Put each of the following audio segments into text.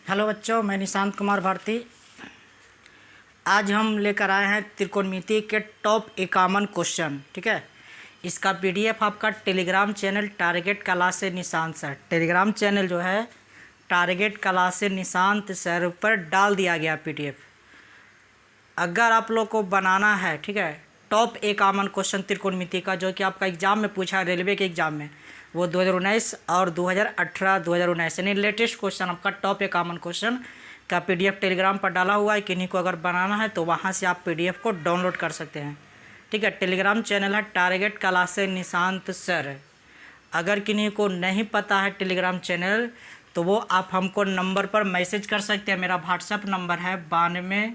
Hello बच्चों, मैं निशांत कुमार भारती। आज हम लेकर आए हैं त्रिकोणमिति के टॉप 51 क्वेश्चन। ठीक है, इसका पीडीएफ आपका टेलीग्राम चैनल टारगेट क्लास से निशांत सर, टेलीग्राम चैनल जो है टारगेट क्लास से निशांत सर पर डाल दिया गया पीडीएफ। अगर आप लोग को बनाना है, ठीक है, टॉप 51 क्वेश्चन त्रिकोणमिति का जो कि आपका एग्जाम में पूछा है, रेलवे के एग्जाम में, वो 2019 और 2018-2019 यानी लेटेस्ट क्वेश्चन आपका टॉप 51 क्वेश्चन का पीडीएफ टेलीग्राम पर डाला हुआ है। किन्हीं को अगर बनाना है तो वहाँ से आप पीडीएफ को डाउनलोड कर सकते हैं। ठीक है, टेलीग्राम चैनल है टारगेट क्लास से निशांत सर। अगर किन्हीं को नहीं पता है टेलीग्राम चैनल तो वो आप हमको नंबर पर मैसेज कर सकते हैं। मेरा व्हाट्सएप नंबर है 92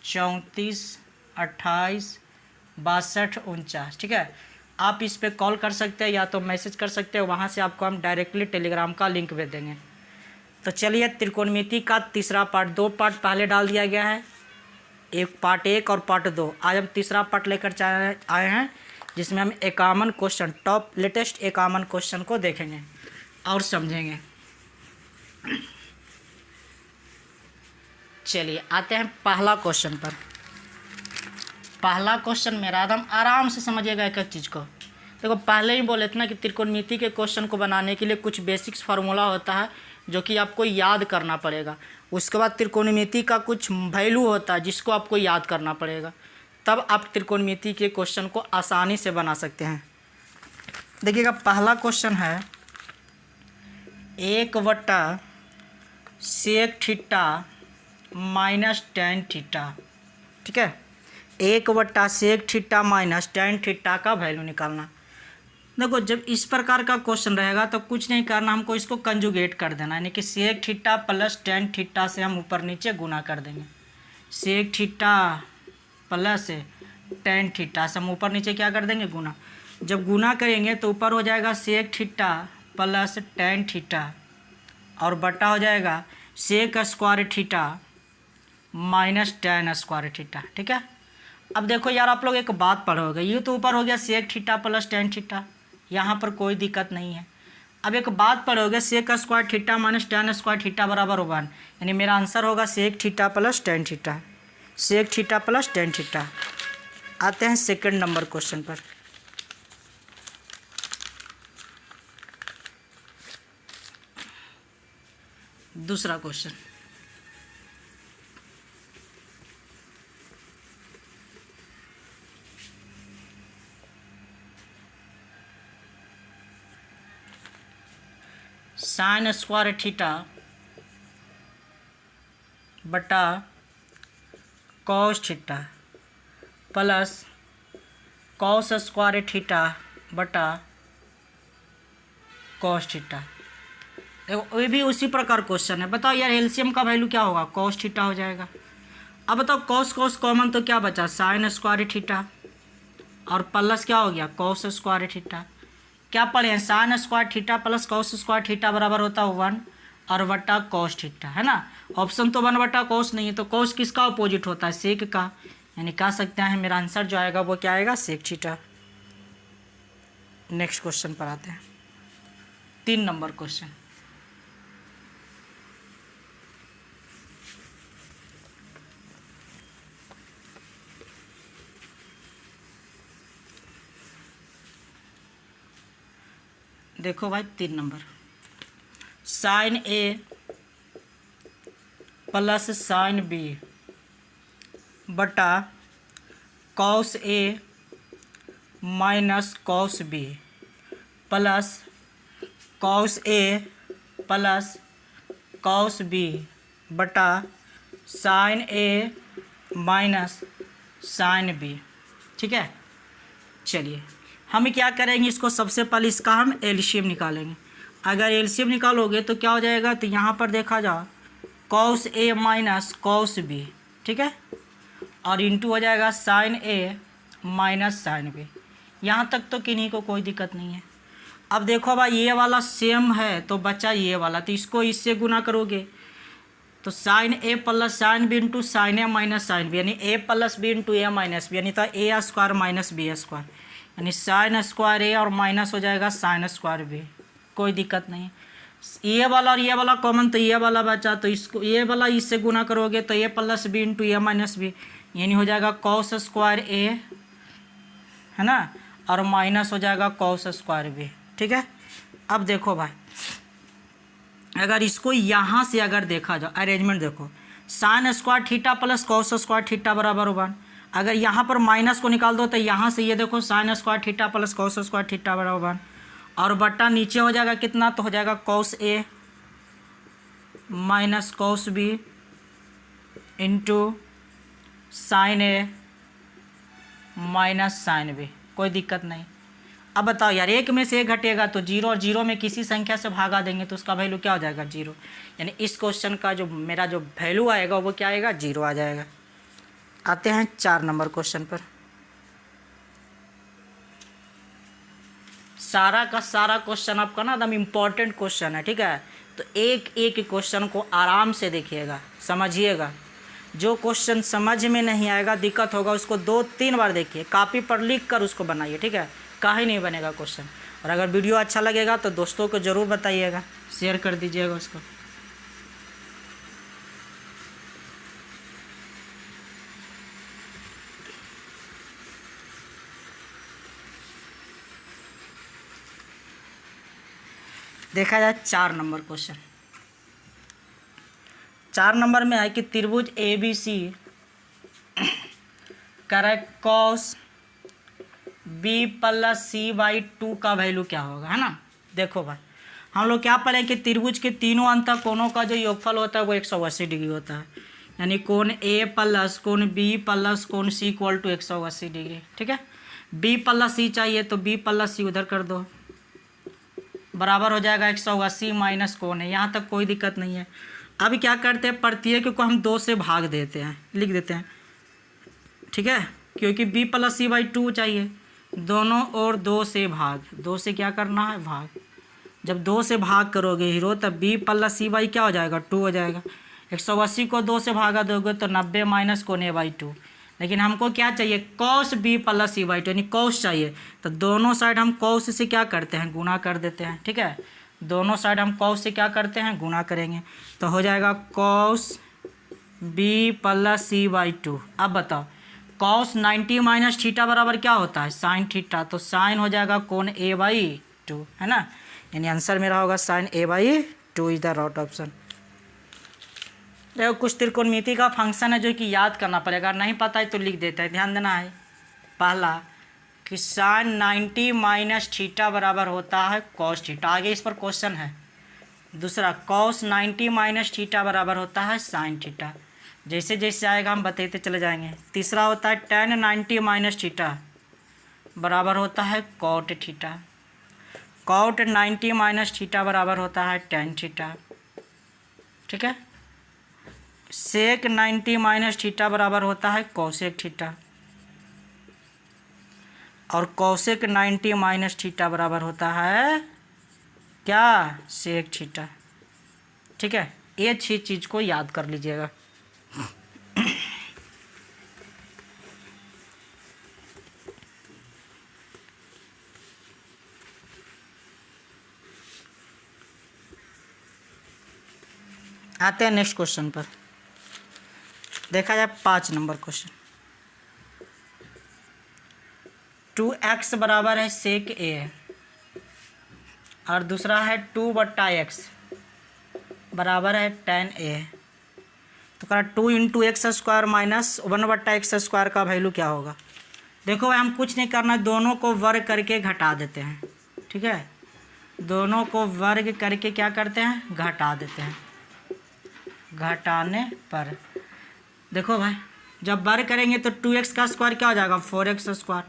34 28 62 49। ठीक है, आप इस पे कॉल कर सकते हैं या तो मैसेज कर सकते हैं, वहाँ से आपको हम डायरेक्टली टेलीग्राम का लिंक भेज देंगे। तो चलिए, त्रिकोणमिति का तीसरा पार्ट, 2 पार्ट पहले डाल दिया गया है, एक पार्ट 1 और पार्ट 2। आज हम तीसरा पार्ट लेकर आए हैं जिसमें हम 51 क्वेश्चन, टॉप लेटेस्ट 51 क्वेश्चन को देखेंगे और समझेंगे। चलिए आते हैं पहला क्वेश्चन पर। पहला क्वेश्चन मेरा एकदम आराम से समझिएगा एक एक चीज़ को। देखो, पहले ही बोले थे ना कि त्रिकोणमिति के क्वेश्चन को बनाने के लिए कुछ बेसिक्स फार्मूला होता है जो कि आपको याद करना पड़ेगा। उसके बाद त्रिकोणमिति का कुछ वैल्यू होता है जिसको आपको याद करना पड़ेगा, तब आप त्रिकोणमिति के क्वेश्चन को आसानी से बना सकते हैं। देखिएगा, पहला क्वेश्चन है 1/sec माइनस tan थीटा। ठीक है, 1/sec माइनस tan थीटा का वैल्यू निकालना। देखो, जब इस प्रकार का क्वेश्चन रहेगा तो कुछ नहीं करना, हमको इसको कंजुगेट कर देना, यानी कि sec theta plus tan theta से हम ऊपर नीचे गुना कर देंगे। sec theta plus tan theta से हम ऊपर नीचे क्या कर देंगे, गुना। जब गुना करेंगे तो ऊपर हो जाएगा sec theta plus tan theta और बटा हो जाएगा sec square theta minus tan square theta. ठीक है, अब देखो यार, आप लोग एक बात पढ़ोगे, ये तो ऊपर हो गया sec theta plus tan theta, यहाँ पर कोई दिक्कत नहीं है। अब एक बात पढ़ोगे, sec square theta minus tan square theta बराबर 1, यानी मेरा आंसर होगा sec theta plus tan theta, sec theta plus tan theta. आते हैं सेकंड नंबर क्वेश्चन पर। दूसरा क्वेश्चन, साइन स्क्वायर थीटा बटा cos theta plus cos square theta बटा कॉस थीटा। देखो, ये भी उसी प्रकार क्वेश्चन है। बताओ यार, एलसीएम का वैल्यू क्या होगा, कॉस थीटा हो जाएगा। अब बताओ, कॉस कॉस कॉमन तो क्या बचा, साइन स्क्वायर थीटा और प्लस क्या हो गया, कॉस स्क्वायर थीटा। क्या पढ़े हैं, sine square theta plus cos square theta बराबर होता है 1 और बटा कॉस थीटा, है ना। ऑप्शन तो 1 बटा कॉस नहीं है, तो कॉस किसका अपोजिट होता है, सेक का, यानी कह सकते हैं मेरा आंसर जो आएगा वो क्या आएगा, सेक थीटा। नेक्स्ट क्वेश्चन पर आते हैं, 3 नंबर क्वेश्चन। देखो भाई, 3 number, sine A plus sine B बटा cos A minus cos B plus cos A plus cos B बटा sine A minus sine B. ठीक है, चलिए हम क्या करेंगे, इसको सबसे पहले इसका हम एलसीएम निकालेंगे। अगर एलसीएम निकालोगे तो क्या हो जाएगा, तो यहाँ पर देखा जाओ cos A minus cos B, ठीक है, और इंटू हो जाएगा sign A minus sine B. यहाँ तक तो किन्हीं को कोई दिक्कत नहीं है। अब देखो भाई, ये वाला सेम है तो बचा ये वाला, तो इसको इससे गुना करोगे तो sine A plus sine B into sine A minus sine B, यानी A plus B into A minus B, यानी तो A square minus B square, यानी साइन स्क्वायर ए और माइनस हो जाएगा साइन स्क्वायर बी। कोई दिक्कत नहीं। ये वाला और ये वाला कॉमन, तो ये वाला बचा, तो इसको ये वाला इससे गुना करोगे तो ए plus B into A minus B, यानी हो जाएगा कॉस स्क्वायर ए, है ना, और माइनस हो जाएगा कॉस स्क्वायर बी। ठीक है, अब देखो भाई, अगर इसको यहाँ से अगर देखा जाए, अरेंजमेंट देखो, sine square theta plus cos square theta बराबर 1। अगर यहाँ पर माइनस को निकाल दो तो यहाँ से ये देखो sine square theta plus cos square theta बराबर 1, और बट्टा नीचे हो जाएगा कितना, तो हो जाएगा cos A minus cos B into sine A minus sine B. कोई दिक्कत नहीं। अब बताओ यार, एक में से एक घटेगा तो जीरो, और जीरो में किसी संख्या से भागा देंगे तो उसका वैल्यू क्या हो जाएगा, जीरो। यानी इस क्वेश्चन का जो मेरा जो वैल्यू आएगा वो क्या आएगा, जीरो आ जाएगा। आते हैं 4 नंबर क्वेश्चन पर। सारा का सारा क्वेश्चन आपका ना एकदम इम्पॉर्टेंट क्वेश्चन है, ठीक है। तो एक एक क्वेश्चन को आराम से देखिएगा, समझिएगा। जो क्वेश्चन समझ में नहीं आएगा, दिक्कत होगा, उसको 2-3 बार देखिए, कॉपी पर लिख कर उसको बनाइए, ठीक है। काहे नहीं बनेगा क्वेश्चन। और अगर वीडियो अच्छा लगेगा तो दोस्तों को ज़रूर बताइएगा, शेयर कर दीजिएगा उसको। देखा जाए 4 नंबर क्वेश्चन। 4 नंबर में है कि त्रिभुज A B C correct cos B plus C by 2 का वैल्यू क्या होगा, है ना। देखो भाई, हम लोग क्या पढ़े कि त्रिभुज के तीनों अंत कोणों का जो योगफल होता है वो 180 डिग्री होता है। यानी कोण ए प्लस कोण बी प्लस कोण सी इक्वल टू 180 डिग्री, ठीक है। बी प्लस सी चाहिए तो बी प्लस सी उधर कर दो, बराबर हो जाएगा 180 माइनस कोण है। यहाँ तक कोई दिक्कत नहीं है। अब क्या करते हैं, प्रत्येक को हम 2 से भाग देते हैं, लिख देते हैं, ठीक है, क्योंकि b प्लस सी बाई 2 चाहिए। दोनों और 2 से भाग, 2 से क्या करना है, भाग। जब 2 से भाग करोगे हीरो, तब b प्लस सी बाई क्या हो जाएगा, 2 हो जाएगा। 180 को 2 से भागा दोगे तो 90 माइनस कोण ए बाई 2। लेकिन हमको क्या चाहिए, cos B plus C by 2, यानी कॉस चाहिए। तो दोनों साइड हम कॉस से क्या करते हैं, गुना कर देते हैं, ठीक है। दोनों साइड हम कॉस से क्या करते हैं, गुना करेंगे, तो हो जाएगा cos B plus C by 2। अब बताओ, कॉस 90 माइनस थीटा बराबर क्या होता है, साइन थीटा। तो साइन हो जाएगा कोण ए बाई 2, है ना। यानी आंसर मेरा होगा sine A by 2 is the right option. देखो, कुछ त्रिकोणमिति का फंक्शन है जो कि याद करना पड़ेगा, नहीं पता है तो लिख देता है, ध्यान देना है। पहला कि साइन 90 माइनस थीटा बराबर होता है कॉस थीटा, आगे इस पर क्वेश्चन है। दूसरा, कॉस 90 माइनस थीटा बराबर होता है साइन थीटा। जैसे जैसे आएगा हम बताते चले जाएंगे। तीसरा होता है टेन 90 माइनस थीटा बराबर होता है cot theta. Cot 90 minus theta बराबर होता है टेन थीटा, ठीक है। सेक 90 माइनस थीटा बराबर होता है कौसेक थीटा, और कौसेक 90 माइनस थीटा बराबर होता है क्या, सेक थीटा, ठीक है। ये 6 चीज़ को याद कर लीजिएगा। आते हैं नेक्स्ट क्वेश्चन पर। देखा जाए 5 नंबर क्वेश्चन। 2x बराबर है सेक ए, और दूसरा है 2/x बराबर है tan a। तो कहा 2 into x square minus 1/x square का वैल्यू क्या होगा। देखो भाई, हम कुछ नहीं करना, दोनों को वर्ग करके घटा देते हैं, ठीक है। दोनों को वर्ग करके क्या करते हैं, घटा देते हैं। घटाने पर देखो भाई, जब वर्ग करेंगे तो 2x का स्क्वायर क्या हो जाएगा, 4x स्क्वायर,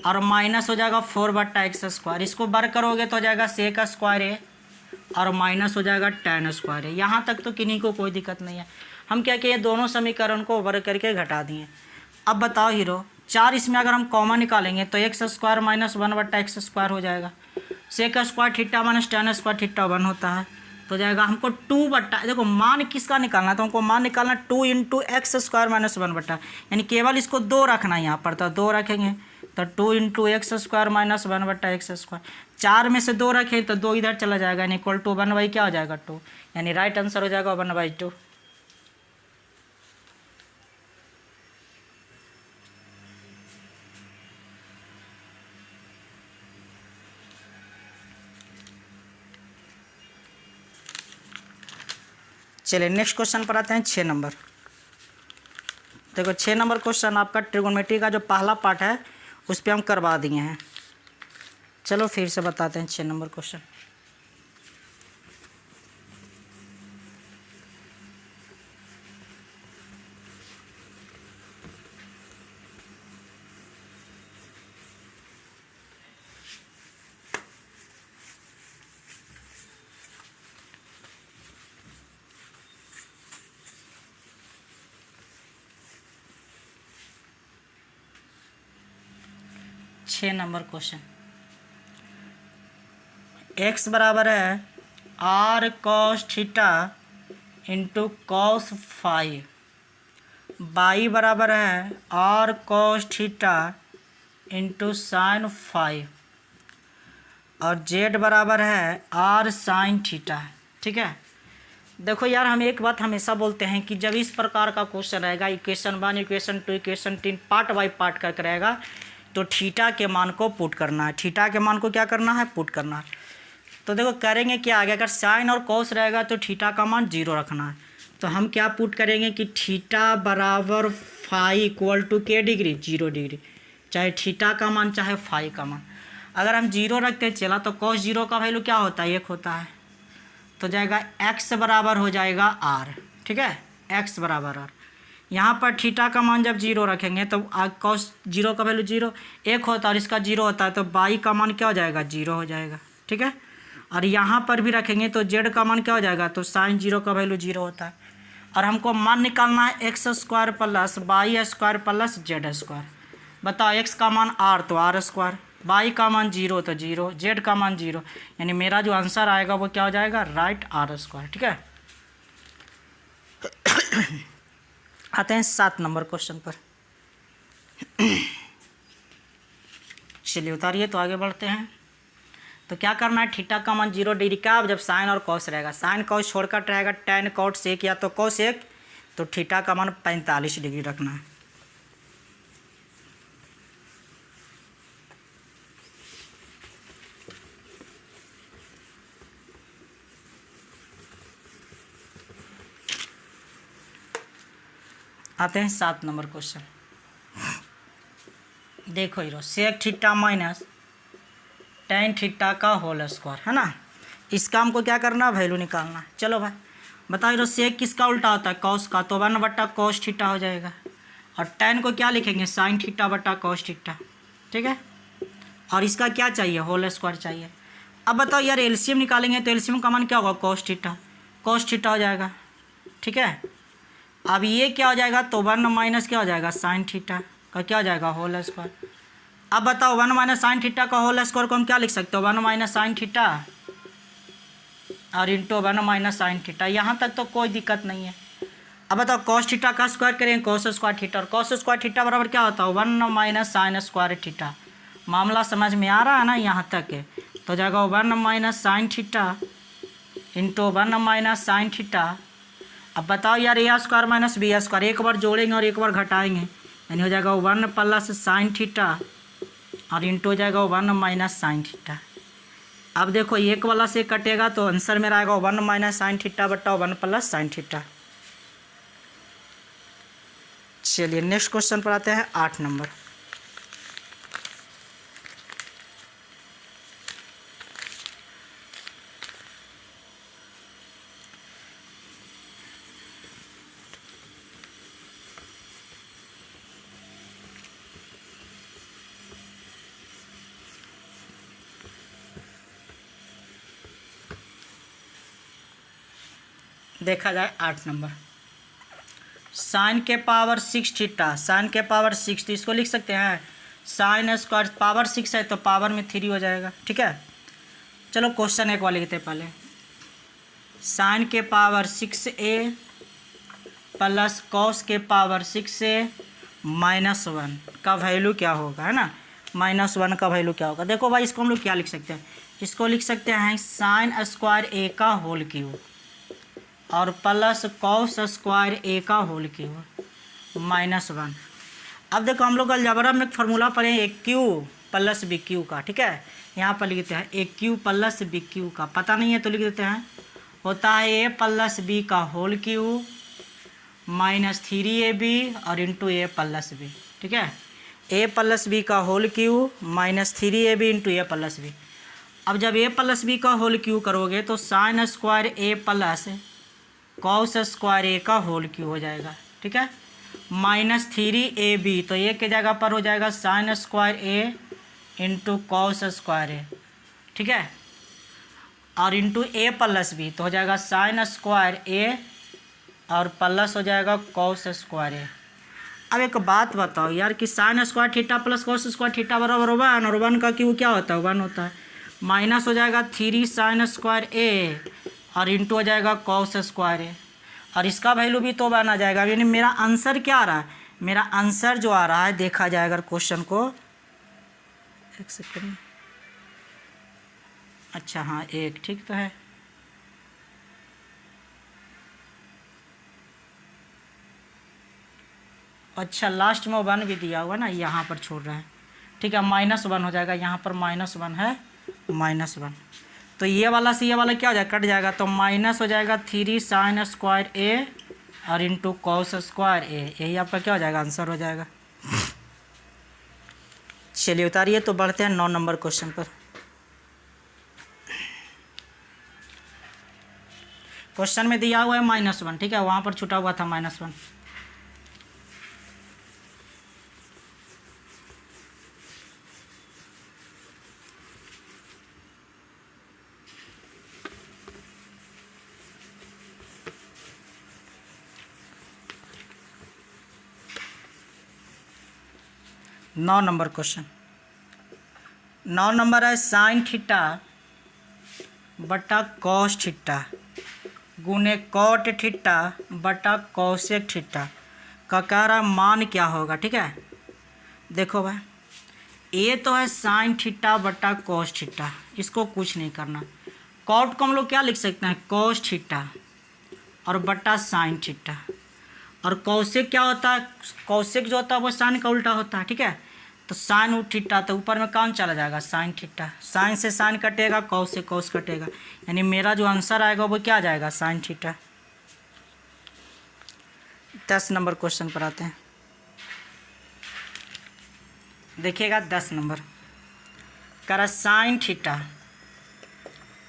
और माइनस हो जाएगा 4/x स्क्वायर। इसको वर्ग करोगे तो हो जाएगा सेक स्क्वायर है, और माइनस हो जाएगा tan स्क्वायर है। यहाँ तक तो किन्हीं को कोई दिक्कत नहीं है। हम क्या किए, दोनों समीकरण को वर्ग करके घटा दिए। अब बताओ हीरो, 4 इसमें अगर हम कॉमन निकालेंगे तो x square minus 1/x square हो जाएगा। Sec square theta minus tan square theta 1 होता है, तो हो जाएगा हमको 2/, देखो मान किसका निकालना है, तो हमको मान निकालना 2 इंटू एक्स स्क्वायर माइनस 1/, यानी केवल इसको 2 रखना है यहाँ पर, तो 2 रखेंगे तो 2 into x square minus 1/x²। 4 में से 2 रखें तो 2 इधर चला जाएगा, यानी इक्वल टू 1/, क्या हो जाएगा 2, यानी राइट आंसर हो जाएगा 1/2। चलिए नेक्स्ट क्वेश्चन पर आते हैं 6 नंबर। देखो 6 नंबर क्वेश्चन आपका ट्रिगोनोमेट्री का जो पहला पार्ट है उस पर हम करवा दिए हैं। चलो फिर से बताते हैं 6 नंबर क्वेश्चन। छः नंबर क्वेश्चन, x बराबर है r cos theta into cos phi, y बराबर है r cos theta into sine phi, और z बराबर है r साइन थीटा। ठीक है, देखो यार हम एक बात हमेशा बोलते हैं कि जब इस प्रकार का क्वेश्चन रहेगा, equation 1, equation 2, equation 3 part by part करके रहेगा, तो थीटा के मान को पुट करना है। थीटा के मान को क्या करना है, पुट करना है। तो देखो करेंगे क्या आगे, अगर साइन और कॉस रहेगा तो थीटा का मान 0 रखना है। तो हम क्या पुट करेंगे कि थीटा बराबर फाई इक्वल टू के डिग्री, 0 डिग्री, चाहे थीटा का मान चाहे फाई का मान। अगर हम 0 रखते चला तो कॉस 0 का वैल्यू क्या होता है, 1 होता है। तो जाएगा x बराबर हो जाएगा r। ठीक है, x बराबर r। यहाँ पर थीटा का मान जब 0 रखेंगे तो कॉस 0 का वैल्यू 0 1 होता है और इसका 0 होता है, तो बाई का मान क्या हो जाएगा, 0 हो जाएगा। ठीक है, और यहाँ पर भी रखेंगे तो जेड का मान क्या हो जाएगा, तो साइन 0 का वैल्यू 0 होता है। और हमको मान निकालना है x square plus y square plus z square. बताओ एक्स का मान r तो r स्क्वायर, वाई का मान 0 तो 0, जेड का मान 0, यानी मेरा जो आंसर आएगा वो क्या हो जाएगा, राइट r स्क्वायर। ठीक है, आते हैं 7 नंबर क्वेश्चन पर। चलिए उतारिए, तो आगे बढ़ते हैं। तो क्या करना है, थीटा का मान 0 डिग्री का, जब साइन और कॉस रहेगा, साइन कॉस छोड़कर रहेगा tan cot सेक या तो cos 1, तो थीटा का मान 45 डिग्री रखना है। आते हैं 7 नंबर क्वेश्चन। देखो hero, sec theta minus tan theta का होल स्क्वायर है ना, इसका हमको क्या करना, वैल्यू निकालना। चलो भाई बताओ हीरो, सेक किसका उल्टा होता है, कॉस का, तो 1/cos थीटा हो जाएगा। और tan को क्या लिखेंगे, साइन थीटा बटा cos थीटा। ठीक है, और इसका क्या चाहिए, होल स्क्वायर चाहिए। अब बताओ यार एलसीएम निकालेंगे तो एलसीएम का मान क्या होगा, cos थीटा हो जाएगा। ठीक है, अब ये क्या हो जाएगा, तो 1 माइनस क्या हो जाएगा, साइन थीटा का क्या हो जाएगा, होल स्क्वायर। अब बताओ 1 माइनस साइन थीटा का होल स्क्वायर को हम क्या लिख सकते हो, 1 माइनस साइन थीटा और इंटू 1 माइनस साइन थीटा। यहाँ तक तो कोई दिक्कत नहीं है। अब बताओ cos थीटा का स्क्वायर करेंगे cos स्क्वायर थीटा, और cos स्क्वायर थीटा बराबर क्या होता है, 1 माइनस साइन स्क्वायर थीटा। मामला समझ में आ रहा है ना, यहाँ तक है। तो जाएगा 1 minus sine theta into 1 minus sine theta. अब बताओ यार ए स्क्वायर माइनस बी स्क्वायर, एक बार जोड़ेंगे और एक बार घटाएंगे, यानी हो जाएगा 1 प्लस साइन थीटा और इंटू हो जाएगा 1 माइनस साइन थीटा। अब देखो एक वाला से कटेगा तो आंसर मेरा आएगा 1 माइनस साइन थीटा बटा 1 प्लस साइन थीटा। चलिए नेक्स्ट क्वेश्चन पर आते हैं 8 नंबर। देखा जाए 8 नंबर, साइन के पावर 6 थीटा, साइन के पावर 6, तो इसको लिख सकते हैं साइन स्क्वायर, पावर 6 है तो पावर में 3 हो जाएगा। ठीक है, चलो क्वेश्चन एक वाले लिखते पहले, साइन के पावर 6a प्लस कॉस के पावर 6a माइनस 1 का वैल्यू क्या होगा, है ना। -1 का वैल्यू क्या होगा। देखो भाई इसको हम लोग क्या लिख सकते हैं, इसको लिख सकते हैं साइन स्क्वायर ए का होल क्यूब और प्लस कॉस स्क्वायर ए का होल क्यूब -1। अब देखो हम लोग अलजेब्रा में एक फार्मूला पढ़े हैं ए क्यू प्लस बी क्यू का, ठीक है। यहाँ पर लिख देते हैं ए क्यू प्लस बी क्यू का, पता नहीं है तो लिख देते हैं, होता है ए प्लस बी का होल क्यूब -3ab और इंटू ए प्लस बी, ठीक है। ए प्लस बी का होल क्यूब -3ab इंटू ए प्लस बी। अब जब ए प्लस बी का होल क्यूब करोगे तो साइन स्क्वायर ए प्लस कॉस स्क्वायर ए का होल क्यूब हो जाएगा, ठीक है। -3ab तो ए के जगह पर हो जाएगा साइन स्क्वायर ए इंटू कॉस स्क्वायर ए, ठीक है, और इंटू ए प्लस बी तो हो जाएगा साइन स्क्वायर ए और प्लस हो जाएगा कॉस स्क्वायर ए। अब एक बात बताओ यार कि sine square theta plus cos square theta बराबर 1 और 1 का क्यू क्या होता है 1 होता है, माइनस हो जाएगा 3 साइन स्क्वायर ए और इंटू हो जाएगा कॉस स्क्वायर ए और इसका वैल्यू भी तो 1 आ जाएगा। यानी मेरा आंसर क्या आ रहा है, मेरा आंसर जो आ रहा है देखा जाए अगर क्वेश्चन को, एक सेकेंड, अच्छा हाँ 1 ठीक तो है। अच्छा लास्ट में 1 भी दिया हुआ ना, यहाँ पर छोड़ रहे हैं, ठीक है, -1 हो जाएगा, यहाँ पर -1 है, -1 तो ये वाला से ये वाला क्या हो जाएगा, कट जाएगा, तो माइनस हो जाएगा 3 साइन स्क्वायर ए और इंटू कॉस स्क्वायर ए, यही आपका क्या हो जाएगा आंसर हो जाएगा। चलिए उतारिए, तो बढ़ते हैं 9 नंबर क्वेश्चन पर। क्वेश्चन में दिया हुआ है -1, ठीक है, वहाँ पर छुटा हुआ था -1। नौ नंबर क्वेश्चन, 9 नंबर है साइन थीटा बटा कॉस थीटा गुने कॉट थीटा बटा कॉसेक थीटा का कह रहा मान क्या होगा, ठीक है। देखो भाई ये तो है साइन थीटा बटा कॉस थीटा, इसको कुछ नहीं करना, कॉट को हम लोग क्या लिख सकते हैं कॉस थीटा और बटा साइन थीटा, और कौशिक क्या होता है, कौशिक जो होता है वो साइन का उल्टा होता है, ठीक है। तो साइन थीटा तो ऊपर में कौन चला जाएगा साइन थीटा, साइन से साइन कटेगा, कौस से कौस कटेगा, यानी मेरा जो आंसर आएगा वो क्या आ जाएगा साइन थीटा। 10 नंबर क्वेश्चन पर आते हैं, देखिएगा 10 नंबर करा sine theta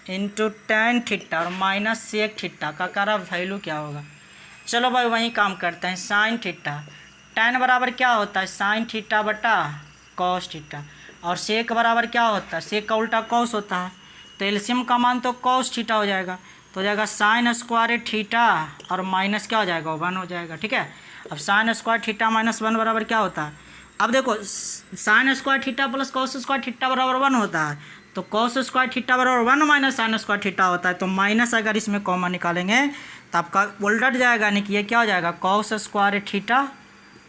into tan theta और माइनस सेक थीटा का करा वैल्यू क्या होगा। चलो भाई वहीं काम करते हैं, साइन थीटा टेन बराबर क्या होता है साइन थीटा बटा कॉस थीटा और सेक बराबर क्या होता है सेक का उल्टा कॉस होता है, तो एलसीएम का मान तो कॉस थीटा हो जाएगा, तो हो जाएगा साइन स्क्वायर थीटा और माइनस क्या हो जाएगा 1 हो जाएगा, ठीक है। अब साइन स्क्वायर थीटा -1 बराबर क्या होता है, अब देखो sine square theta plus cos square theta बराबर 1 होता है, तो कॉस स्क्वायर थीटा बराबर 1 माइनस साइन स्क्वायर थीटा होता है, तो माइनस अगर इसमें कॉमन निकालेंगे तो आपका उल्टा जाएगा, यानी कि ये क्या हो जाएगा कॉस स्क्वायर थीटा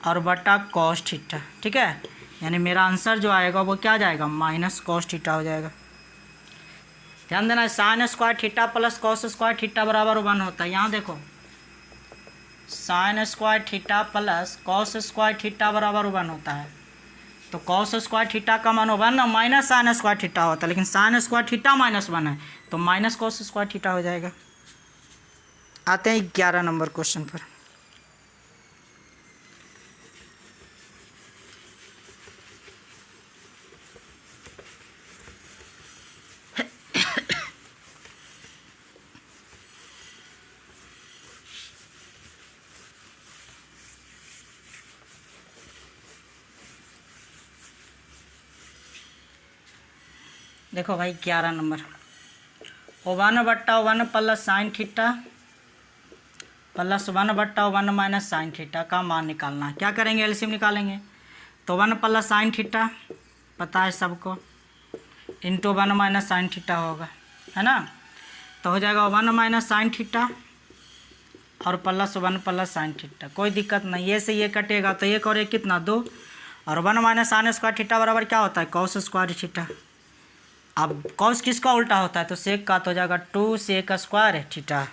और बटा कॉस थीटा, ठीक है। यानी मेरा आंसर जो आएगा वो क्या जाएगा माइनस कॉस थीटा हो जाएगा। ध्यान देना sine square theta plus cos square theta बराबर 1 होता है, यहाँ देखो sine square theta plus cos square theta बराबर 1 होता है, तो कॉस स्क्वायर थीटा का मान 1 माइनस साइन स्क्वायर थीटा होता है, लेकिन साइन स्क्वायर थीटा -1 है तो माइनस कॉस स्क्वायर थीटा हो जाएगा। आते हैं 11 नंबर क्वेश्चन पर, देखो भाई 11 number 1/1 plus sine theta plus 1/1 minus sine theta का मान निकालना है। क्या करेंगे एलसीएम निकालेंगे, तो 1 प्लस साइन थीटा पता है सबको इंटू 1 माइनस साइन थीटा होगा, है ना, तो हो जाएगा 1 माइनस साइन थीटा और प्लस 1 प्लस साइन थीटा, कोई दिक्कत नहीं, ये से ये कटेगा तो एक और एक कितना 2 और 1 माइनस साइन स्क्वायर थीटा बराबर क्या होता है, कॉस स्क्वायर थीटा। अब कॉस किसका उल्टा होता है, तो सेक का, तो हो जाएगा 2 sec square theta,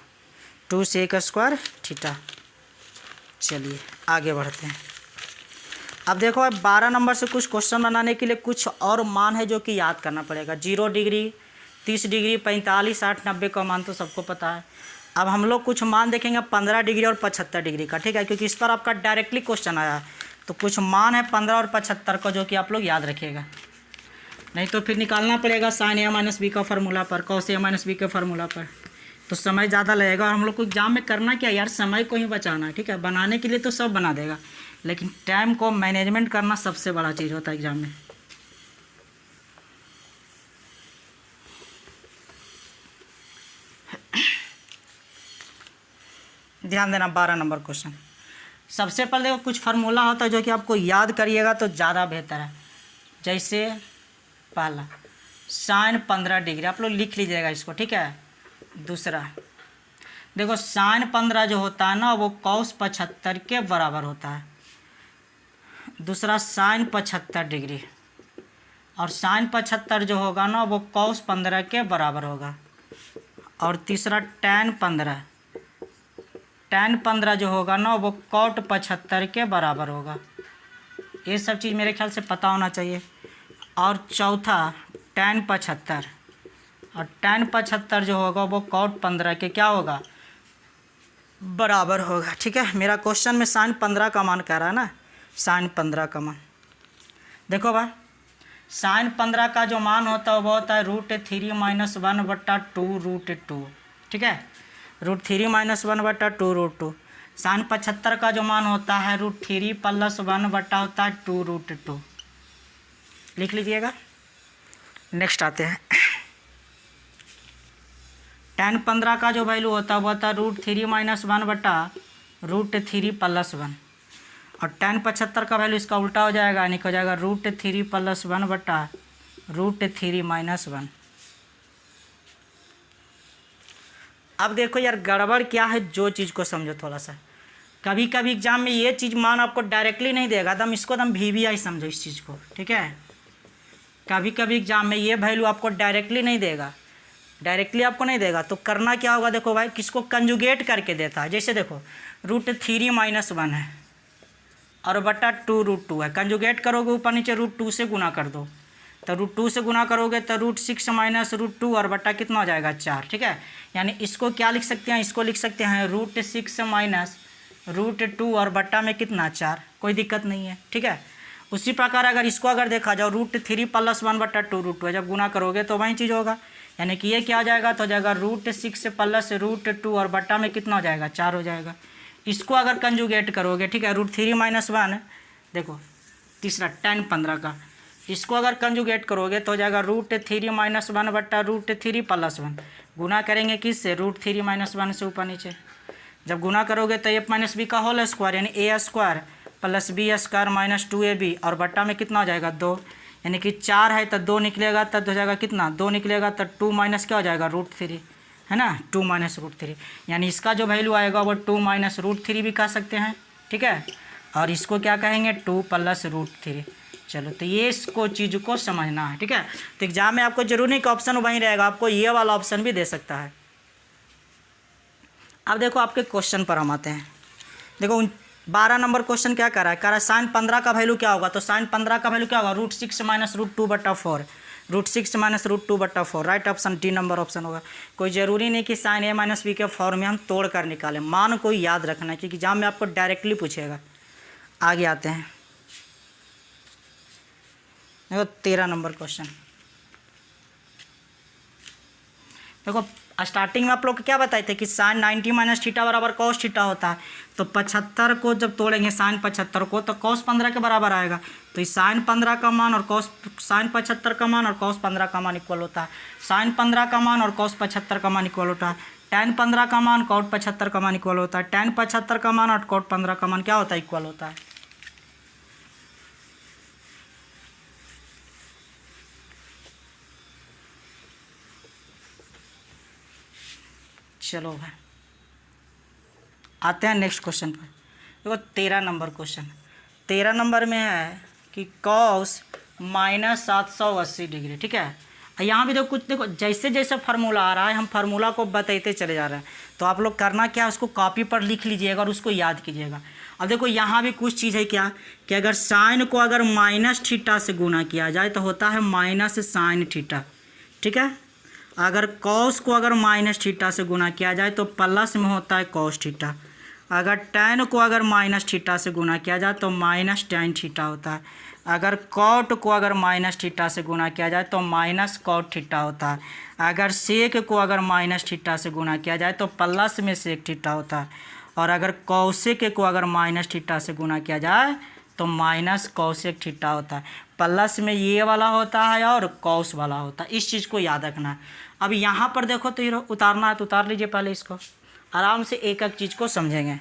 2 sec square theta. चलिए आगे बढ़ते हैं। अब देखो, अब 12 नंबर से कुछ क्वेश्चन बनाने के लिए कुछ और मान है जो कि याद करना पड़ेगा। 0 डिग्री, 30 डिग्री, 45, 60, 90 का मान तो सबको पता है। अब हम लोग कुछ मान देखेंगे 15 डिग्री और 75 डिग्री का, ठीक है, क्योंकि इस पर आपका डायरेक्टली क्वेश्चन आया। तो कुछ मान है 15 और 75 का जो कि आप लोग याद रखिएगा, नहीं तो फिर निकालना पड़ेगा साइन ए माइनस बी का फार्मूला पर, कॉस ए माइनस बी के फार्मूला पर, तो समय ज़्यादा लगेगा। और हम लोग को एग्जाम में करना क्या यार, समय को ही बचाना है, ठीक है। बनाने के लिए तो सब बना देगा, लेकिन टाइम को मैनेजमेंट करना सबसे बड़ा चीज़ होता है एग्जाम में। ध्यान देना, 12 नंबर क्वेश्चन। सबसे पहले देखो कुछ फार्मूला होता है जो कि आपको याद करिएगा तो ज़्यादा बेहतर है। जैसे पहला साइन 15 डिग्री, आप लोग लिख लीजिएगा इसको, ठीक है। दूसरा देखो साइन 15 जो होता है ना वो कॉस 75 के बराबर होता है। दूसरा साइन 75 डिग्री, और साइन 75 जो होगा ना वो कॉस 15 के बराबर होगा। और तीसरा टैन 15, टैन 15 जो होगा ना वो कॉट 75 के बराबर होगा। ये सब चीज़ मेरे ख्याल से पता होना चाहिए। और चौथा टैन 75, और टैन 75 जो होगा वो कॉट 15 के क्या होगा, बराबर होगा, ठीक है। मेरा क्वेश्चन में साइन 15 का मान कह रहा है ना, साइन 15 का मान देखो भाई, साइन 15 का जो मान होता है वो होता है √3 - 1/2 √2, ठीक है, √3 - 1/2 √2। साइन 75 का जो मान होता है √3 + 1/2 √2, लिख लीजिएगा। नेक्स्ट आते हैं, टैन 15 का जो वैल्यू होता है वो होता है √3 - 1/√3 + 1, और टैन 75 का वैल्यू इसका उल्टा हो जाएगा, यानी हो जाएगा √3 + 1/√3 - 1। अब देखो यार गड़बड़ क्या है, जो चीज़ को समझो थोड़ा सा। कभी कभी एग्जाम में ये चीज़ मान आपको डायरेक्टली नहीं देगा, दम इसको दम VBI समझो इस चीज़ को, ठीक है। कभी कभी एग्जाम में ये वैल्यू आपको डायरेक्टली नहीं देगा, डायरेक्टली आपको नहीं देगा, तो करना क्या होगा, देखो भाई किसको कंजुगेट करके देता है। जैसे देखो √3 - 1 है और बटा 2 √2 है, कंजुगेट करोगे ऊपर नीचे √2 से गुना कर दो, तो √2 से गुना करोगे तो √6 - √2 और बटा कितना हो जाएगा 4, ठीक है। यानी इसको क्या लिख सकते हैं, इसको लिख सकते हैं √6 - √2 और बट्टा में कितना 4, कोई दिक्कत नहीं है, ठीक है। उसी प्रकार अगर इसको अगर देखा जाओ √3 + 1/2 √2 जब गुना करोगे तो वही चीज़ होगा, यानी कि ये क्या हो जाएगा, तो हो जाएगा √6 + √2 और बट्टा में कितना हो जाएगा 4 हो जाएगा। इसको अगर कंजुगेट करोगे, ठीक है, √3 - 1, देखो तीसरा टैन 15 का, इसको अगर कंजुगेट करोगे तो हो जाएगा √3 - 1/√3 + 1, गुना करेंगे किससे, √3 - 1 से ऊपर नीचे, जब गुना करोगे तो a - b का होल स्क्वायर यानी a² + b² - 2ab और बट्टा में कितना हो जाएगा 2, यानी कि 4 है तो 2 निकलेगा तब हो जाएगा कितना, 2 निकलेगा तो 2 माइनस क्या हो जाएगा √3, है ना, 2 - √3, यानी इसका जो वैल्यू आएगा वो 2 - √3 भी कह सकते हैं, ठीक है। और इसको क्या कहेंगे 2 + √3। चलो तो ये इसको चीज़ को समझना है, ठीक है। तो एग्जाम में आपको जरूर नहीं कि ऑप्शन वहीं रहेगा, आपको ये वाला ऑप्शन भी दे सकता है। अब देखो आपके क्वेश्चन पर हम आते हैं। देखो 12 नंबर क्वेश्चन क्या कर रहा है, कह रहा है साइन 15 का वैल्यू क्या होगा, तो साइन 15 का वैल्यू क्या होगा √6 - √2/4, √6 - √2/4, right option D number option होगा। कोई ज़रूरी नहीं कि साइन a - b के फॉर्म में हम तोड़ कर निकालें, मान को याद रखना है क्योंकि एग्जाम में आपको डायरेक्टली पूछेगा। आगे आते हैं, देखो 13 नंबर क्वेश्चन। देखो स्टार्टिंग में आप लोग क्या बताए थे कि साइन 90 - थीटा बराबर कॉस थीटा होता है, तो 75 को जब तोड़ेंगे साइन 75 को तो कॉस 15 के बराबर आएगा, तो इस साइन 15 का मान और कॉस साइन 75 का मान और कॉस 15 का मान इक्वल होता है, साइन 15 का मान और कॉस 75 का मान इक्वल होता है, टैन 15 का मान कॉट 75 का मान इक्वल होता है, टैन 75 का मान और कॉट 15 का मान क्या होता है, इक्वल होता है। चलो भाई आते हैं नेक्स्ट क्वेश्चन पर। देखो 13 नंबर क्वेश्चन, 13 नंबर में है कि कॉस माइनस 780 डिग्री, ठीक है। यहाँ भी देखो कुछ, देखो जैसे जैसे फार्मूला आ रहा है हम फार्मूला को बताते चले जा रहे हैं। तो आप लोग करना क्या, उसको कॉपी पर लिख लीजिएगा और उसको याद कीजिएगा। अब देखो यहाँ भी कुछ चीज़ है क्या, कि अगर साइन को अगर माइनस थीटा से गुना किया जाए तो होता है माइनस साइन थीटा, ठीक है। अगर कॉस को अगर माइनस थीटा से गुना किया जाए तो प्लस में होता है कॉस थीटा। अगर टैन को अगर माइनस थीटा से गुना किया जाए तो माइनस टैन थीटा होता है। अगर कॉट को अगर माइनस थीटा से गुना किया जाए तो माइनस कॉट थीटा होता है। अगर सेक को अगर माइनस थीटा से गुना किया जाए तो प्लस में सेक थीटा होता है। और अगर कौशिक को अगर माइनस थीटा से गुना किया जाए तो माइनस कौशिक थीटा होता है। प्लस में ये वाला होता है और कौस वाला होता है, इस चीज़ को याद रखना है। अब यहाँ पर देखो तो ये उतारना है तो उतार लीजिए, पहले इसको आराम से एक एक चीज़ को समझेंगे।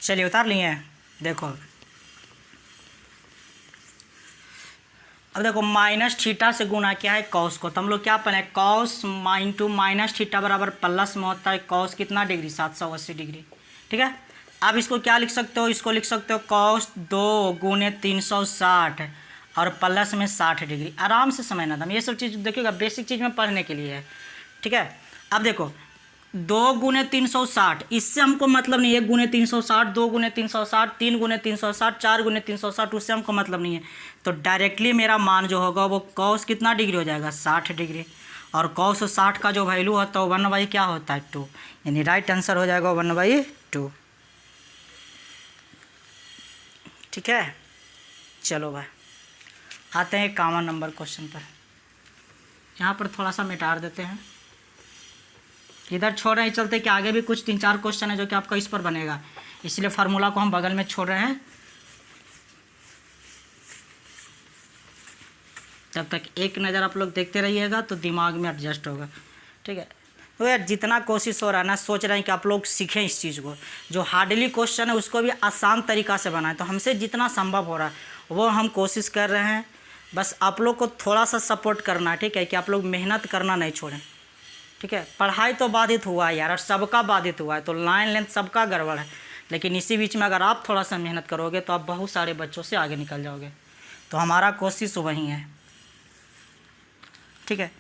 चलिए उतार लिए। देखो अब देखो माइनस थीटा से गुना किया है कॉस को, तो हम लोग क्या पढ़े, कॉस इंटू माइनस थीटा बराबर प्लस में होता है कॉस कितना डिग्री, 780 डिग्री, ठीक है। अब इसको क्या लिख सकते हो, इसको लिख सकते हो कॉस 2 गुने 360 और प्लस में 60 डिग्री। आराम से समझना था, ये सब चीज़ देखिएगा बेसिक चीज़ में पढ़ने के लिए है, ठीक है। अब देखो 2 गुने 360, इससे हमको मतलब नहीं है 1 गुने 360, 2 गुने 360, 3 गुने 360, 4 गुने 360, उससे हमको मतलब नहीं है। तो डायरेक्टली मेरा मान जो होगा वो कॉस कितना डिग्री हो जाएगा, 60 डिग्री। और कॉस 60 का जो वैल्यू होता है 1/, क्या होता है 2, यानी राइट आंसर हो जाएगा 1/2, ठीक है। चलो भाई आते हैं कॉमन नंबर क्वेश्चन पर। यहाँ पर थोड़ा सा मिटा देते हैं, इधर छोड़ रहे हैं, चलते कि आगे भी कुछ 3-4 क्वेश्चन है जो कि आपका इस पर बनेगा, इसलिए फार्मूला को हम बगल में छोड़ रहे हैं। जब तक एक नज़र आप लोग देखते रहिएगा तो दिमाग में एडजस्ट होगा, ठीक है। तो यार जितना कोशिश हो रहा है ना, सोच रहे हैं कि आप लोग सीखें इस चीज़ को, जो हार्डली क्वेश्चन है उसको भी आसान तरीक़ा से बनाएं। तो हमसे जितना संभव हो रहा है वो हम कोशिश कर रहे हैं। बस आप लोग को थोड़ा सा सपोर्ट करना है, ठीक है, कि आप लोग मेहनत करना नहीं छोड़ें, ठीक है। पढ़ाई तो बाधित हुआ है यार, और सबका बाधित हुआ है, तो लाइन लेंथ सबका गड़बड़ है, लेकिन इसी बीच में अगर आप थोड़ा सा मेहनत करोगे तो आप बहुत सारे बच्चों से आगे निकल जाओगे। तो हमारा कोशिश वही है, ठीक है।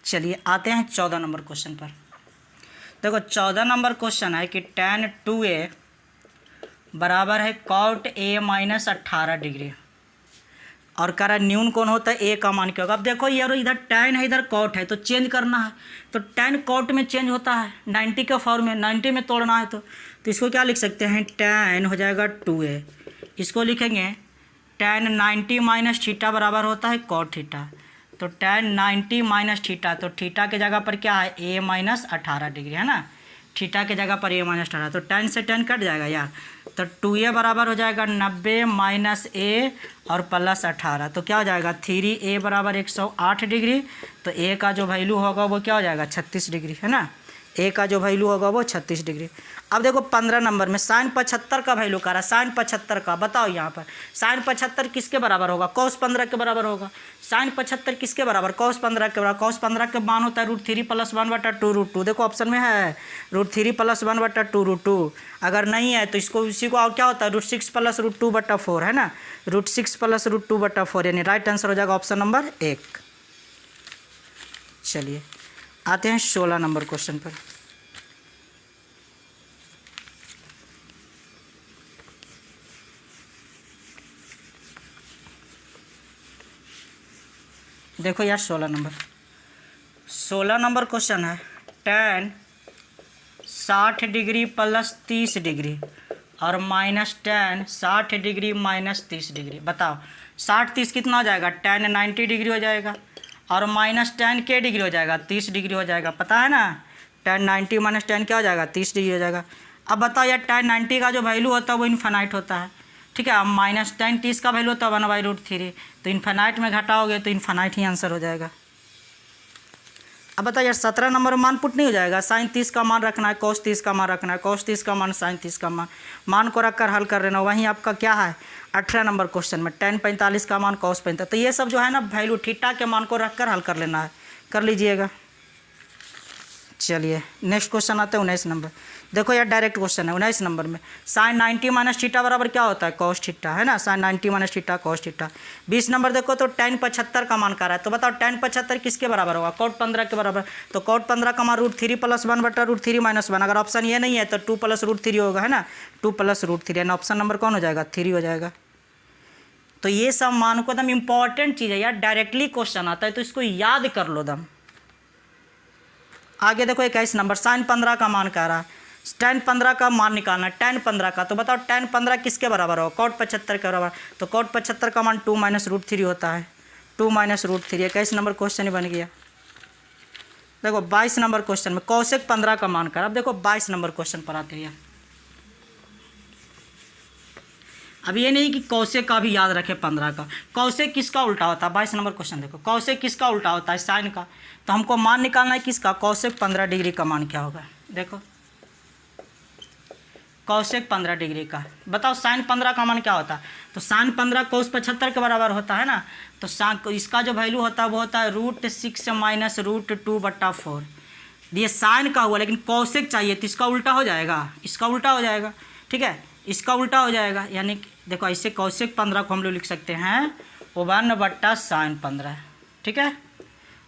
चलिए आते हैं 14 नंबर क्वेश्चन पर। देखो 14 नंबर क्वेश्चन है कि tan 2a बराबर है cot a माइनस 18 डिग्री, और कह रहा है न्यून कौन होता है, ए का मान क्या होगा। अब देखो यार इधर tan है इधर कॉट है, तो चेंज करना है, तो tan कॉट में चेंज होता है 90 के फॉर्म में, 90 में तोड़ना है। तो इसको क्या लिख सकते हैं, tan हो जाएगा 2a, इसको लिखेंगे tan 90 माइनस थीटा बराबर होता है कॉट थीटा। तो tan 90 माइनस थीटा, तो थीटा के जगह पर क्या है, a माइनस 18 डिग्री है ना, थीटा के जगह पर a माइनस 18, तो tan से tan कट जाएगा यार। तो 2a बराबर हो जाएगा 90 माइनस a और प्लस 18, तो क्या हो जाएगा 3a बराबर 108 डिग्री। तो a का जो वैल्यू होगा वो क्या हो जाएगा 36 डिग्री है ना, a का जो वैल्यू होगा वो 36 डिग्री। अब देखो 15 नंबर में साइन 75 का वैल्यू कर रहा है, साइन 75 का बताओ यहाँ पर साइन 75 किसके बराबर होगा, cos 15 के बराबर होगा। साइन 75 किसके बराबर, cos 15 के बराबर। cos 15 के मान होता है √3 + 1/2 √2, देखो ऑप्शन में है √3 + 1/2 √2। अगर नहीं है तो इसको इसी को क्या होता है √6 + √2/4 है ना, √6 + √2/4, यानी राइट आंसर हो जाएगा ऑप्शन नंबर 1। चलिए आते हैं 16 नंबर क्वेश्चन पर। देखो यार 16 नंबर क्वेश्चन है, tan 60 डिग्री प्लस 30 डिग्री और minus tan 60 degree minus 30 degree. बताओ 60 30 कितना हो जाएगा, tan 90 डिग्री हो जाएगा, और माइनस tan के डिग्री हो जाएगा 30 डिग्री हो जाएगा, पता है ना। tan 90 माइनस tan क्या हो जाएगा 30 डिग्री हो जाएगा। अब बताओ यार tan 90 का जो वैल्यू होता है वो इन्फानाइट होता है, ठीक है। अब माइनस tan 30 का वैल्यू होता है 1/√3, तो इन्फानाइट में घटाओगे तो इन्फानाइट ही आंसर हो जाएगा। अब बताओ यार 17 नंबर मान पुट नहीं हो जाएगा, sin 30 का मान रखना है, cos 30 का मान रखना है, cos 30 का मान, sin 30 का मान को रखकर हल कर लेना। वहीं आपका क्या है 18 नंबर क्वेश्चन में tan 45 का मान, cos 45, तो ये सब जो है ना वैल्यू थीटा के मान को रखकर हल कर लेना है, कर लीजिएगा। चलिए नेक्स्ट क्वेश्चन आता है 19 नंबर। देखो यार डायरेक्ट क्वेश्चन है 19 नंबर में। sin 90 माइनस थीटा बराबर क्या होता है, cos थीटा, है ना। sin 90 minus theta cos theta. 20 number देखो तो tan 75 का मान कर रहा है, तो बताओ tan 75 किसके बराबर होगा, cot 15 के बराबर। तो cot 15 का मान √3 + 1/√3 - 1। अगर ऑप्शन ये नहीं है तो 2 + √3 होगा, है ना। 2 + √3 यानी ऑप्शन नंबर कौन हो जाएगा, 3 हो जाएगा। तो ये सब मान को एकदम इंपॉर्टेंट चीज़ है यार, डायरेक्टली क्वेश्चन आता है तो इसको याद कर लो दम। आगे देखो 21 नंबर, sin 15 का मान कह रहा है, tan 15 का मान निकालना है, tan 15 का। तो बताओ tan 15 किसके बराबर हो, cot 75 के बराबर। तो cot 75 का मान 2 - √3 होता है, 2 - √3। 21 नंबर क्वेश्चन ही बन गया। देखो 22 नंबर क्वेश्चन में cosec 15 का मान कर। अब देखो 22 नंबर क्वेश्चन पर आते हैं। अब ये नहीं कि cosec का भी याद रखे 15 का, cosec किसका उल्टा होता है, 22 नंबर क्वेश्चन देखो, cosec किसका उल्टा होता है, साइन का। तो हमको मान निकालना है किसका, cosec 15 डिग्री का मान क्या होगा। देखो cosec 15 डिग्री का, बताओ sin 15 का मान क्या होता है। तो sin 15 cos 75 के बराबर होता है ना। तो इसका जो वैल्यू होता है वो होता है √6 - √2/4। ये साइन का हुआ, लेकिन cosec चाहिए तो इसका उल्टा हो जाएगा, इसका उल्टा हो जाएगा, ठीक है, इसका उल्टा हो जाएगा। यानी देखो ऐसे cosec 15 को हम लोग लिख सकते हैं 1/sin 15, ठीक है।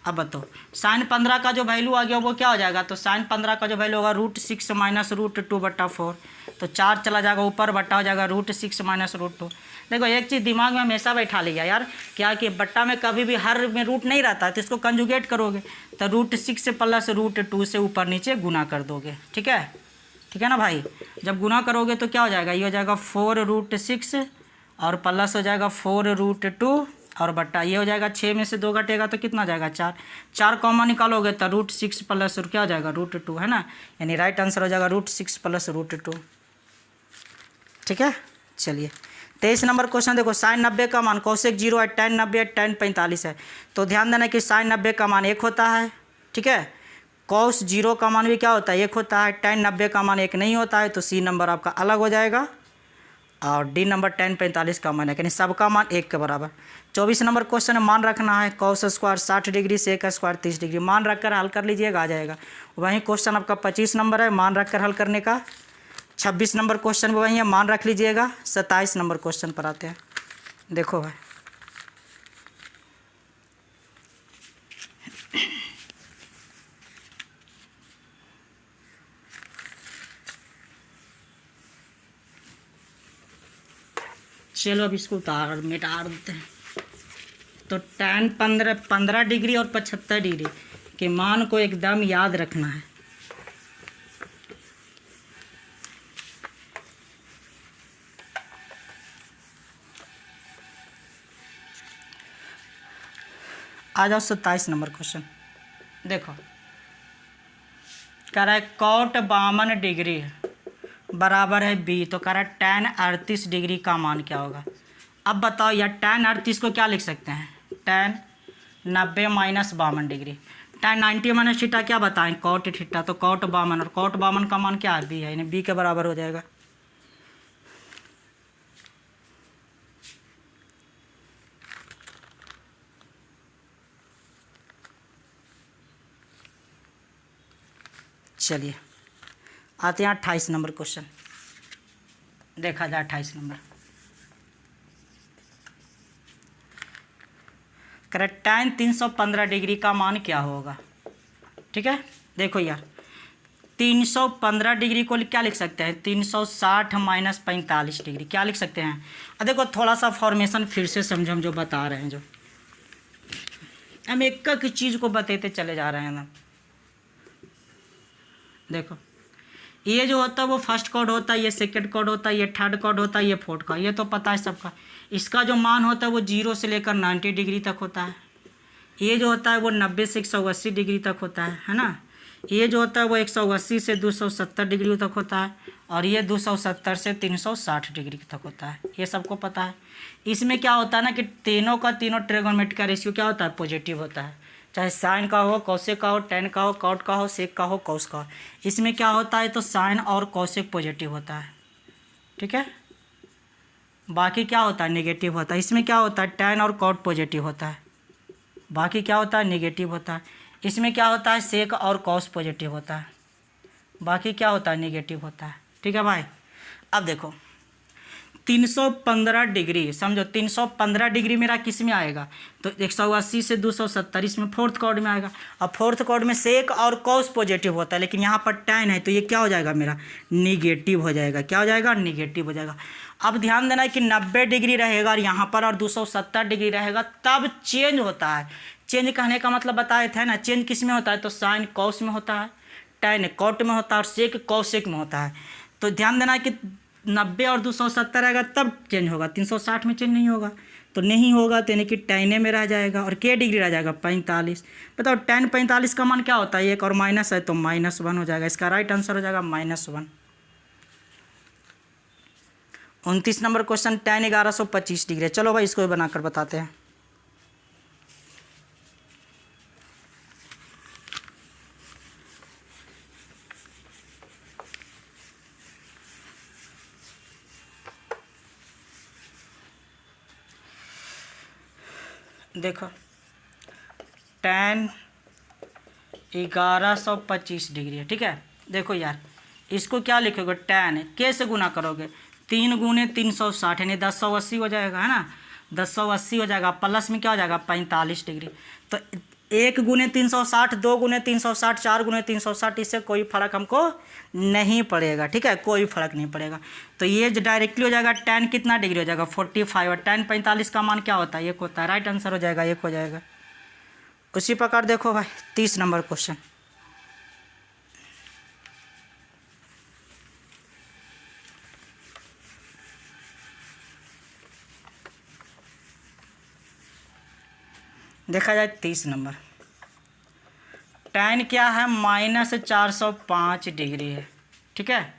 अब बताओ sin 15 का जो वैल्यू आ गया वो क्या हो जाएगा, तो sin 15 का जो वैल्यू होगा √6 - √2/4। तो 4 चला जाएगा ऊपर, बट्टा हो जाएगा √6 - √2। देखो एक चीज़ दिमाग में हमेशा बैठा लिया यार, क्या कि बट्टा में कभी भी हर में रूट नहीं रहता है, तो इसको कंजुगेट करोगे तो √6 + √2 से ऊपर नीचे गुना कर दोगे, ठीक है, ठीक है ना भाई। जब गुना करोगे तो क्या हो जाएगा, ये हो जाएगा 4√6 और प्लस हो जाएगा 4√2 और बट्टा ये हो जाएगा 6 में से 2 घटेगा तो कितना जाएगा 4। 4 कॉमन निकालोगे तो √6 प्लस क्या हो जाएगा √2, है ना। यानी राइट आंसर हो जाएगा √6 + √2, ठीक है। चलिए 23 नंबर क्वेश्चन देखो, sin 90 का मान, cosec 0 है, tan 90 है, tan 45 है। तो ध्यान देना कि sin 90 का मान 1 होता है, ठीक है। cos 0 का मान भी क्या होता है 1 होता है, tan 90 का मान 1 नहीं होता है, तो C नंबर आपका अलग हो जाएगा। और D नंबर tan 45 का मान है, यानी सबका मान 1 के बराबर। 24 नंबर क्वेश्चन में मान रखना है cos स्क्वायर 60 डिग्री से 1 स्क्वायर 30 डिग्री। मान रखकर हल कर लीजिएगा, आ जाएगा। वहीं क्वेश्चन आपका 25 नंबर है मान रखकर हल करने का। 26 नंबर क्वेश्चन भी वहीं है, मान रख लीजिएगा। 27 नंबर क्वेश्चन पर आते हैं। देखो भाई चलो अब इसको मिटा देते हैं। तो tan 15 डिग्री और 75 डिग्री के मान को एकदम याद रखना है। आ जाओ 27 नंबर क्वेश्चन देखो, कह रहा है cot 52 डिग्री बराबर है b, तो कह रहा है tan 38 डिग्री का मान क्या होगा। अब बताओ यार tan 38 को क्या लिख सकते हैं, tan 90 - 52 degree. tan 90 minus theta क्या बताएं, cot थीटा, तो cot 52 और cot 52 का मान क्या है b है, यानी b के बराबर हो जाएगा। चलिए आते हैं 28 नंबर क्वेश्चन, देखा जाए 28 नंबर। करेक्ट tan 315 डिग्री का मान क्या होगा, ठीक है। देखो यार 315 डिग्री को क्या लिख सकते हैं, 360 - 45 डिग्री क्या लिख सकते हैं। अब देखो थोड़ा सा फॉर्मेशन फिर से समझो, हम जो बता रहे हैं, जो हम एक एक चीज़ को बताते चले जा रहे हैं ना। देखो ये जो होता है वो फर्स्ट कॉर्ड होता है, ये सेकंड कॉर्ड होता है, ये थर्ड कॉर्ड होता है, ये फोर्थ कॉर्ड, ये तो पता है सबका। इसका जो मान होता है वो 0 से लेकर 90 डिग्री तक होता है। ये जो होता है वो 90 से 180 डिग्री तक होता है ना। ये जो होता है वो 180 से 270 डिग्री तक होता है, और ये 270 से 360 डिग्री तक होता है, ये सबको पता है। इसमें क्या होता है ना कि तीनों का तीनों ट्रिगोनोमेट्री का रेशियो क्या होता है, पॉजिटिव होता है, चाहे साइन का हो, कॉसेक का हो, टेन का हो, कॉट का हो, सेक का हो, कॉस का हो। इसमें क्या होता है, तो साइन और कॉसेक पॉजिटिव होता है, ठीक है। बाकी क्या होता है, नेगेटिव होता है। इसमें क्या होता है, टेन और कॉट पॉजिटिव होता है, बाकी क्या होता है, नेगेटिव होता है। इसमें क्या होता है, सेक और कॉस पॉजिटिव होता है, बाकी क्या होता है, नेगेटिव होता है, ठीक है भाई। अब देखो 315 डिग्री, समझो 315 डिग्री मेरा किस में आएगा, तो 180 से 270 इसमें फोर्थ कॉर्ड में आएगा। अब फोर्थ कॉर्ड में सेक और कॉस पॉजिटिव होता है, लेकिन यहाँ पर टेन है, तो ये क्या हो जाएगा, मेरा निगेटिव हो जाएगा। क्या हो जाएगा, निगेटिव हो जाएगा। अब ध्यान देना है कि 90 डिग्री रहेगा और यहाँ पर, और 270 डिग्री रहेगा, तब चेंज होता है। चेंज कहने का मतलब बताए थे ना, चेंज किस में होता है, तो साइन कॉस में होता है, टेन कॉट में होता है, और सेक कॉसेक में होता है। तो ध्यान देना है कि 90 और 270 रहेगा तब चेंज होगा, 360 में चेंज नहीं होगा, तो नहीं होगा, तो यानी कि टेने में रह जाएगा। और के डिग्री रह जाएगा, 45। बताओ टेन 45 का मान क्या होता है, एक और माइनस है तो -1 हो जाएगा। इसका राइट आंसर हो जाएगा -1। 29 नंबर क्वेश्चन, टेन 1125 डिग्री। चलो भाई इसको भी बनाकर बताते हैं। देखो टेन 1125 डिग्री है, ठीक है। देखो यार इसको क्या लिखोगे, टेन के से गुना करोगे, 3 गुने 360 यानी 1080 हो जाएगा, है ना, 1080 हो जाएगा। प्लस में क्या हो जाएगा, 45 डिग्री। तो 1 गुने 360, 2 गुने 360, 4 गुने 360, इससे कोई फर्क हमको नहीं पड़ेगा, ठीक है, कोई फर्क नहीं पड़ेगा। तो ये जो डायरेक्टली हो जाएगा, टेन कितना डिग्री हो जाएगा, 45, और टेन 45 का मान क्या होता है, 1 होता है। राइट आंसर हो जाएगा, 1 हो जाएगा। उसी प्रकार देखो भाई 30 नंबर क्वेश्चन, देखा जाए 30 नंबर। टेन क्या है, -405 डिग्री है, ठीक है।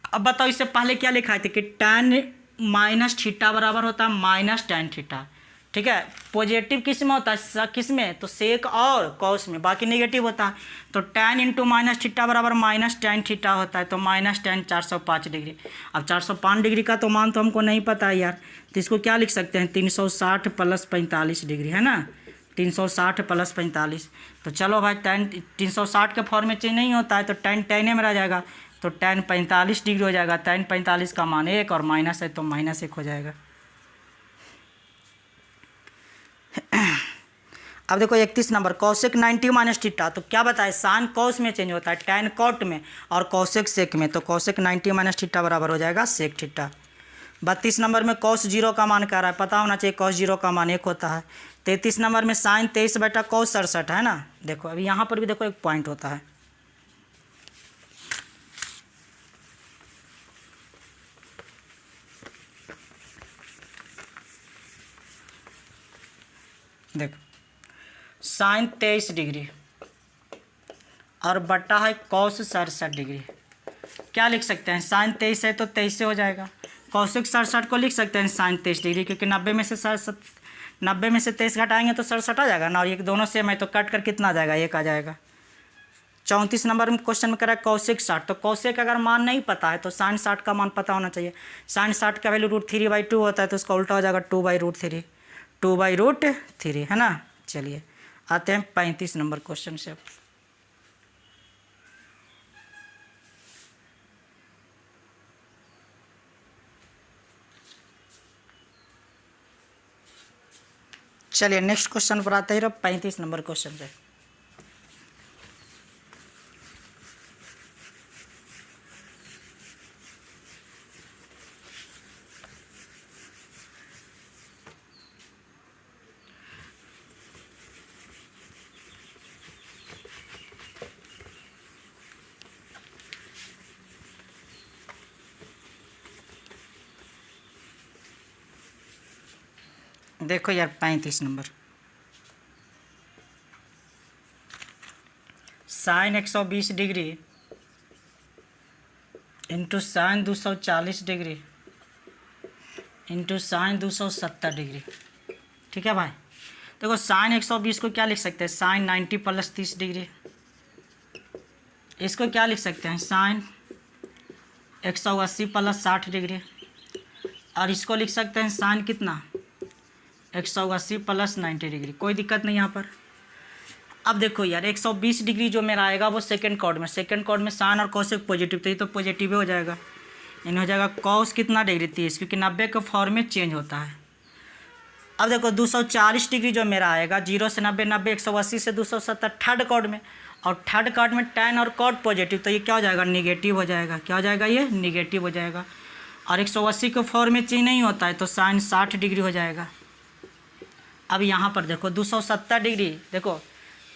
अब बताओ इससे पहले क्या लिखा थे कि टेन माइनस थीटा बराबर होता है -tan थीटा, ठीक है। पॉजिटिव किस में होता है, किस में, तो सेक और कॉस में, बाकी नेगेटिव होता है। तो टेन इंटू माइनस थीटा बराबर -tan थीटा होता है, तो -tan 405 डिग्री। अब 405 डिग्री का तो मान तो हमको नहीं पता है यार, तो इसको क्या लिख सकते हैं, 360 + 45 डिग्री, है ना, 360 + 45। तो चलो भाई टेन 360 के फॉर्म में चेंज नहीं होता है, तो टेन में रह जाएगा, तो टेन 45 डिग्री हो जाएगा। टेन 45 का मान 1 और माइनस है तो -1 हो जाएगा। अब देखो 31 नंबर, कॉसेक 90 माइनस थीटा। तो क्या बताए, साइन कॉस में चेंज होता है, टेन कॉट में, और कॉसेक सेक में। तो कॉसेक 90 माइनस थीटा बराबर हो जाएगा सेक थीटा। 32 नंबर में कॉस 0 का मान क्या रहा है, पता होना चाहिए, कॉस 0 का मान 1 होता है। 33 नंबर में साइन 23/cos 67 है ना। देखो अभी यहाँ पर भी देखो एक पॉइंट होता है, देखो साइन 23 डिग्री और बटा है कॉस 67 डिग्री। क्या लिख सकते हैं, साइन 23 है तो 23 से हो जाएगा। कॉसेक 67 को लिख सकते हैं साइन 23 डिग्री, क्योंकि 90 में से 23 घटाएंगे तो 67 आ जाएगा ना, और ये दोनों सेम है तो कट कर कितना आ जाएगा, 1 आ जाएगा। 34 नंबर में क्वेश्चन में कह रहा है कॉसेक 60। तो कॉसेक अगर मान नहीं पता है तो साइन 60 का मान पता होना चाहिए। साइन 60 का वैल्यू √3/2 होता है, तो उसका उल्टा हो जाएगा 2/√3, 2/√3, है ना। चलिए आते हैं 35 नंबर क्वेश्चन से। चलिए नेक्स्ट क्वेश्चन पर आते हैं 35 नंबर क्वेश्चन पे। देखो यार 35 number, sine 120 degree into sine 240 degree into sine 270 degree. ठीक है भाई, देखो साइन 120 को क्या लिख सकते हैं, साइन 90 प्लस 30 डिग्री। इसको क्या लिख सकते हैं, साइन 180 प्लस 60 डिग्री। और इसको लिख सकते हैं साइन कितना, 180 प्लस 90 डिग्री। कोई दिक्कत नहीं यहाँ पर। अब देखो यार 120 डिग्री जो मेरा आएगा वो सेकंड कॉर्ड में, साइन और कोसेक पॉजिटिव, तो ये तो पॉजिटिव हो जाएगा। यानी हो जाएगा कॉस कितना डिग्री 30, क्योंकि 90 के फॉर्म में चेंज होता है। अब देखो 240 डिग्री जो मेरा आएगा, 0 से 90, 90 180 से 270 थर्ड कॉर्ड में, और थर्ड कॉर्ड में tan और कॉट पॉजिटिव, तो ये क्या हो जाएगा, निगेटिव हो जाएगा। क्या हो जाएगा, ये निगेटिव हो जाएगा। और 180 के फॉर्म में चेंज नहीं होता है, तो साइन 60 डिग्री हो जाएगा। अब यहाँ पर देखो 270 डिग्री, देखो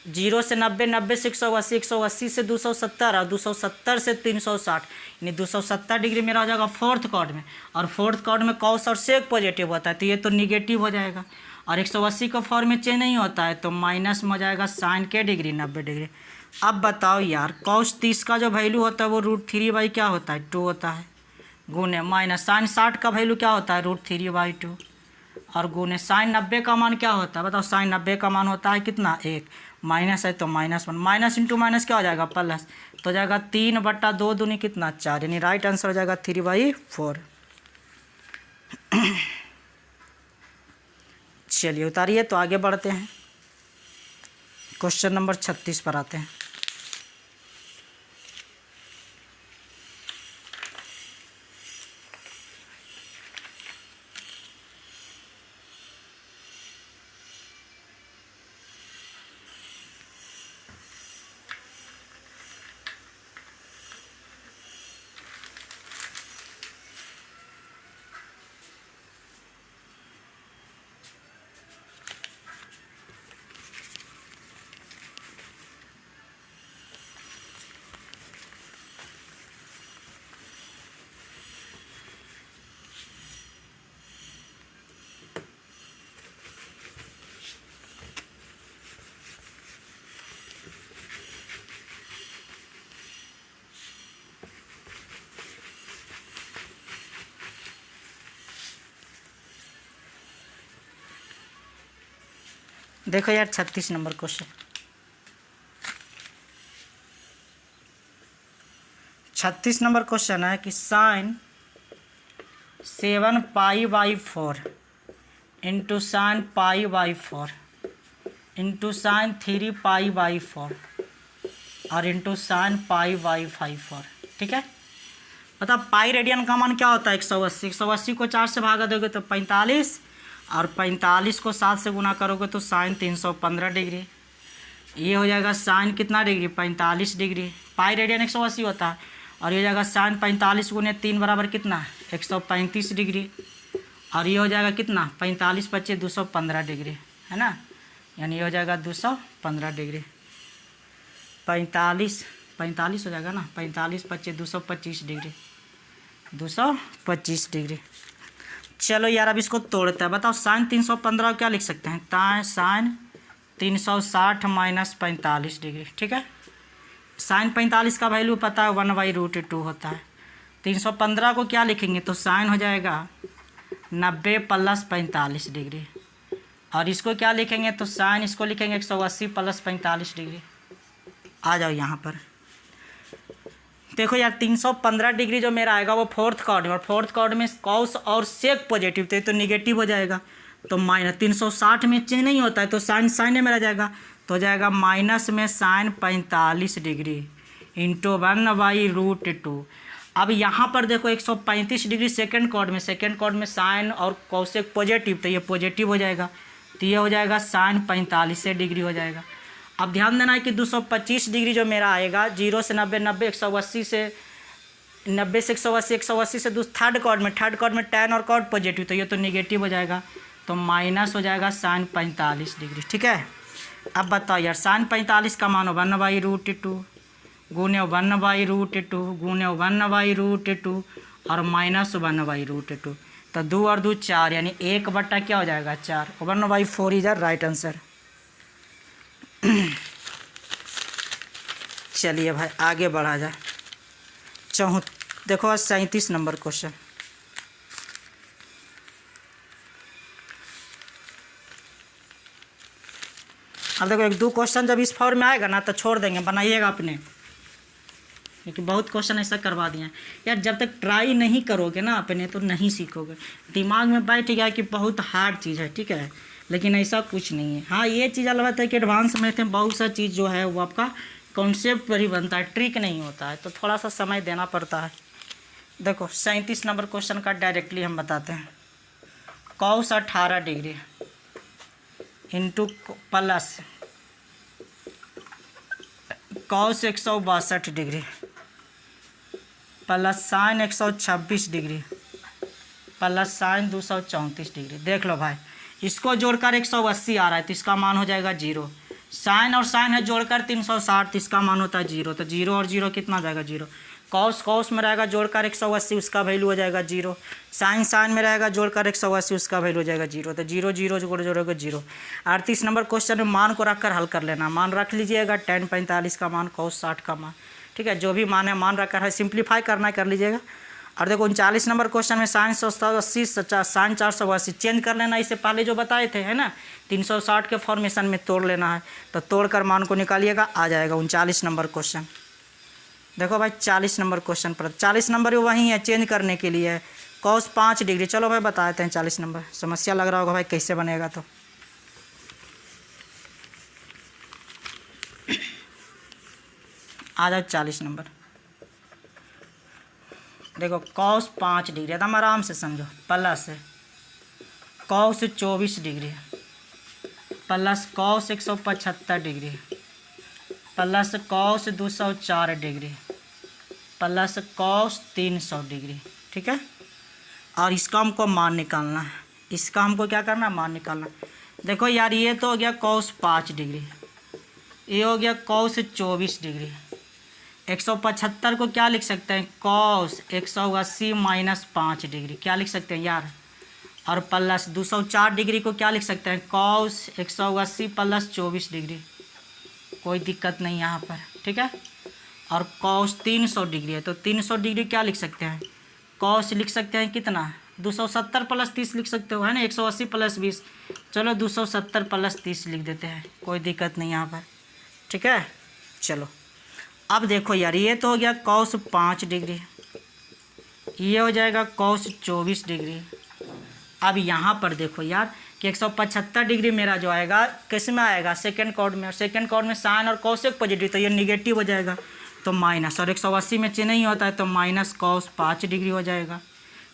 0 से 90, 90 से 180, 180 से 270 और 270 से 360, यानी 270 डिग्री मेरा हो जाएगा फोर्थ कॉर्ड में। और फोर्थ कॉर्ड में कॉस और सेक पॉजिटिव होता है, तो ये तो निगेटिव हो जाएगा। और 180 का फॉर्म में चेंज नहीं होता है, तो माइनस में हो जाएगा साइन के डिग्री 90 डिग्री। अब बताओ यार, कॉस 30 का जो वैल्यू होता है वो √3 क्या होता है, 2 होता है, गुने माइनस साइन 60 का वैल्यू क्या होता है, √3/2, और गुने साइन 90 का मान क्या होता है, बताओ। साइन 90 का मान होता है कितना, 1, माइनस है तो -1, माइनस इंटू माइनस क्या हो जाएगा, प्लस, तो हो जाएगा 3/2 दूनी कितना, 4, यानी राइट आंसर हो जाएगा 3/4। चलिए उतारिए, तो आगे बढ़ते हैं, क्वेश्चन नंबर 36 पर आते हैं। देखो यार 36 नंबर क्वेश्चन, 36 नंबर क्वेश्चन है कि sine 7π/4 into sine π/4 into sine 3π/4 और इंटू साइन π/4। ठीक है, मतलब पाई रेडियन का मान क्या होता है, 180। 180 को 4 से भागा दोगे तो 45, और 45 को 7 से गुना करोगे तो साइन 315 डिग्री। ये हो जाएगा साइन कितना डिग्री, 45 डिग्री। पाई रेडियन 180 होता है, और ये हो जाएगा साइन 45 गुने 3 बराबर कितना, 135 डिग्री। और ये हो जाएगा कितना, 45 × 25 215 डिग्री, है ना, यानी ये हो जाएगा 215 डिग्री। 45 हो जाएगा ना, 45 × 25 225 डिग्री, 225 डिग्री। चलो यार अब इसको तोड़ते हैं, बताओ साइन 315 क्या लिख सकते हैं, साइन 360 - 45 डिग्री। ठीक है, साइन 45 का वैल्यू पता है 1/√2 होता है। 315 को क्या लिखेंगे, तो साइन हो जाएगा 90 + 45 डिग्री, और इसको क्या लिखेंगे, तो साइन इसको लिखेंगे 180 + 45 डिग्री। आ जाओ यहाँ पर, देखो यार 315 डिग्री जो मेरा आएगा वो फोर्थ कॉर्ड में, और फोर्थ कॉर्ड में कॉस और सेक पॉजिटिव, तो निगेटिव हो जाएगा। तो माइनस 360 में चेंज नहीं होता है, तो साइन में रह जाएगा, तो हो जाएगा माइनस में साइन 45 डिग्री इंटू 1/√2। अब यहाँ पर देखो 135 डिग्री सेकंड कॉर्ड में साइन और कॉसेक पॉजिटिव, तो ये पॉजिटिव हो जाएगा, तो ये हो जाएगा साइन 45 डिग्री हो जाएगा। अब ध्यान देना है कि 225 डिग्री जो मेरा आएगा, 0 से 90, 90 180 से 90 से 180, 180 से थर्ड कॉर्ड में tan और कॉट पॉजिटिव, तो ये तो निगेटिव हो जाएगा, तो माइनस हो जाएगा साइन 45 डिग्री। ठीक है, अब बताओ यार साइन 45 का मान 1/√2 गुने 1/√2 गुने 1/√2 और माइनस 1/√2, तो 2 और 2 4, यानी 1 क्या हो जाएगा, 4। 1/4 इज राइट आंसर। चलिए भाई आगे बढ़ा जाए। देखो आज 37 नंबर क्वेश्चन। अब देखो 1-2 क्वेश्चन जब इस फॉर्म में आएगा ना तो छोड़ देंगे, बनाइएगा अपने, क्योंकि बहुत क्वेश्चन ऐसा करवा दिए हैं यार। जब तक ट्राई नहीं करोगे ना अपने तो नहीं सीखोगे। दिमाग में बैठ गया कि बहुत हार्ड चीज़ है, ठीक है, लेकिन ऐसा कुछ नहीं है। हाँ ये चीज़ अलग है कि एडवांस मैथ में बहुत सा चीज़ जो है वो आपका कॉन्सेप्ट पर ही बनता है, ट्रिक नहीं होता है, तो थोड़ा सा समय देना पड़ता है। देखो 37 नंबर क्वेश्चन का डायरेक्टली हम बताते हैं। Cos 18 degree into plus cos 162 degree plus sign 126 degree plus sign 234 degree. देख लो भाई, इसको जोड़कर 180 आ रहा है तो इसका मान हो जाएगा 0। साइन और साइन है जोड़कर 360 तो इसका मान होता है 0। तो 0 और 0 कितना जाएगा 0। कॉस कॉस में रहेगा जोड़कर 180 उसका वैल्यू हो जाएगा 0। साइन साइन में रहेगा जोड़कर 180 उसका वैल्यू हो जाएगा 0। तो 0 0 जोड़ोगे 0। 38 नंबर क्वेश्चन में मान को रखकर हल कर लेना। मान रख लीजिएगा tan 45 का मान, कॉस 60 का मान, ठीक है, जो भी मान है मान रखकर है, सिंप्लीफाई करना है कर लीजिएगा। और देखो 39 नंबर क्वेश्चन में साइन 180 साइन 480 चेंज कर लेना, इससे पहले जो बताए थे है ना 360 के फॉर्मेशन में तोड़ लेना है, तो तोड़कर मान को निकालिएगा, आ जाएगा 39 नंबर क्वेश्चन। देखो भाई 40 नंबर क्वेश्चन पर 40 नंबर वही है, चेंज करने के लिए है। कॉस 5 डिग्री, चलो भाई बता देते हैं 40 नंबर। समस्या लग रहा होगा भाई कैसे बनेगा, तो आ जाओ 40 नंबर। देखो कॉस 5 डिग्री, एकदम आराम से समझो, plus cos 24 degree plus cos 175 degree plus cos 204 degree plus cos 300 degree, ठीक है। और इसका हमको मान निकालना है, इसका हमको क्या करना है, मान निकालना। देखो यार ये तो हो गया कॉस 5 डिग्री, ये हो गया कॉस 24 डिग्री। 175 को क्या लिख सकते हैं, कॉस 180 माइनस 5 डिग्री, क्या लिख सकते हैं यार। और प्लस 204 डिग्री को क्या लिख सकते हैं, कॉस 180 प्लस 24 डिग्री, कोई दिक्कत नहीं यहाँ पर, ठीक है। और कॉस 300 डिग्री है तो 300 डिग्री क्या लिख सकते हैं, कॉस लिख सकते हैं कितना 270 प्लस 30 लिख सकते हो, है ना, 180 प्लस 20, चलो 270 प्लस 30 लिख देते हैं, कोई दिक्कत नहीं यहाँ पर, ठीक है। चलो अब देखो यार ये तो हो गया कॉस 5 डिग्री, ये हो जाएगा कॉस 24 डिग्री। अब यहाँ पर देखो यार कि 175 डिग्री मेरा जो आएगा किस में आएगा, सेकंड कॉर्ड में, और सेकंड कॉर्ड में साइन और कॉस एक पॉजिटिव तो ये निगेटिव हो जाएगा, तो माइनस, और 180 में चेंज नहीं होता है तो माइनस कॉस 5 डिग्री हो जाएगा,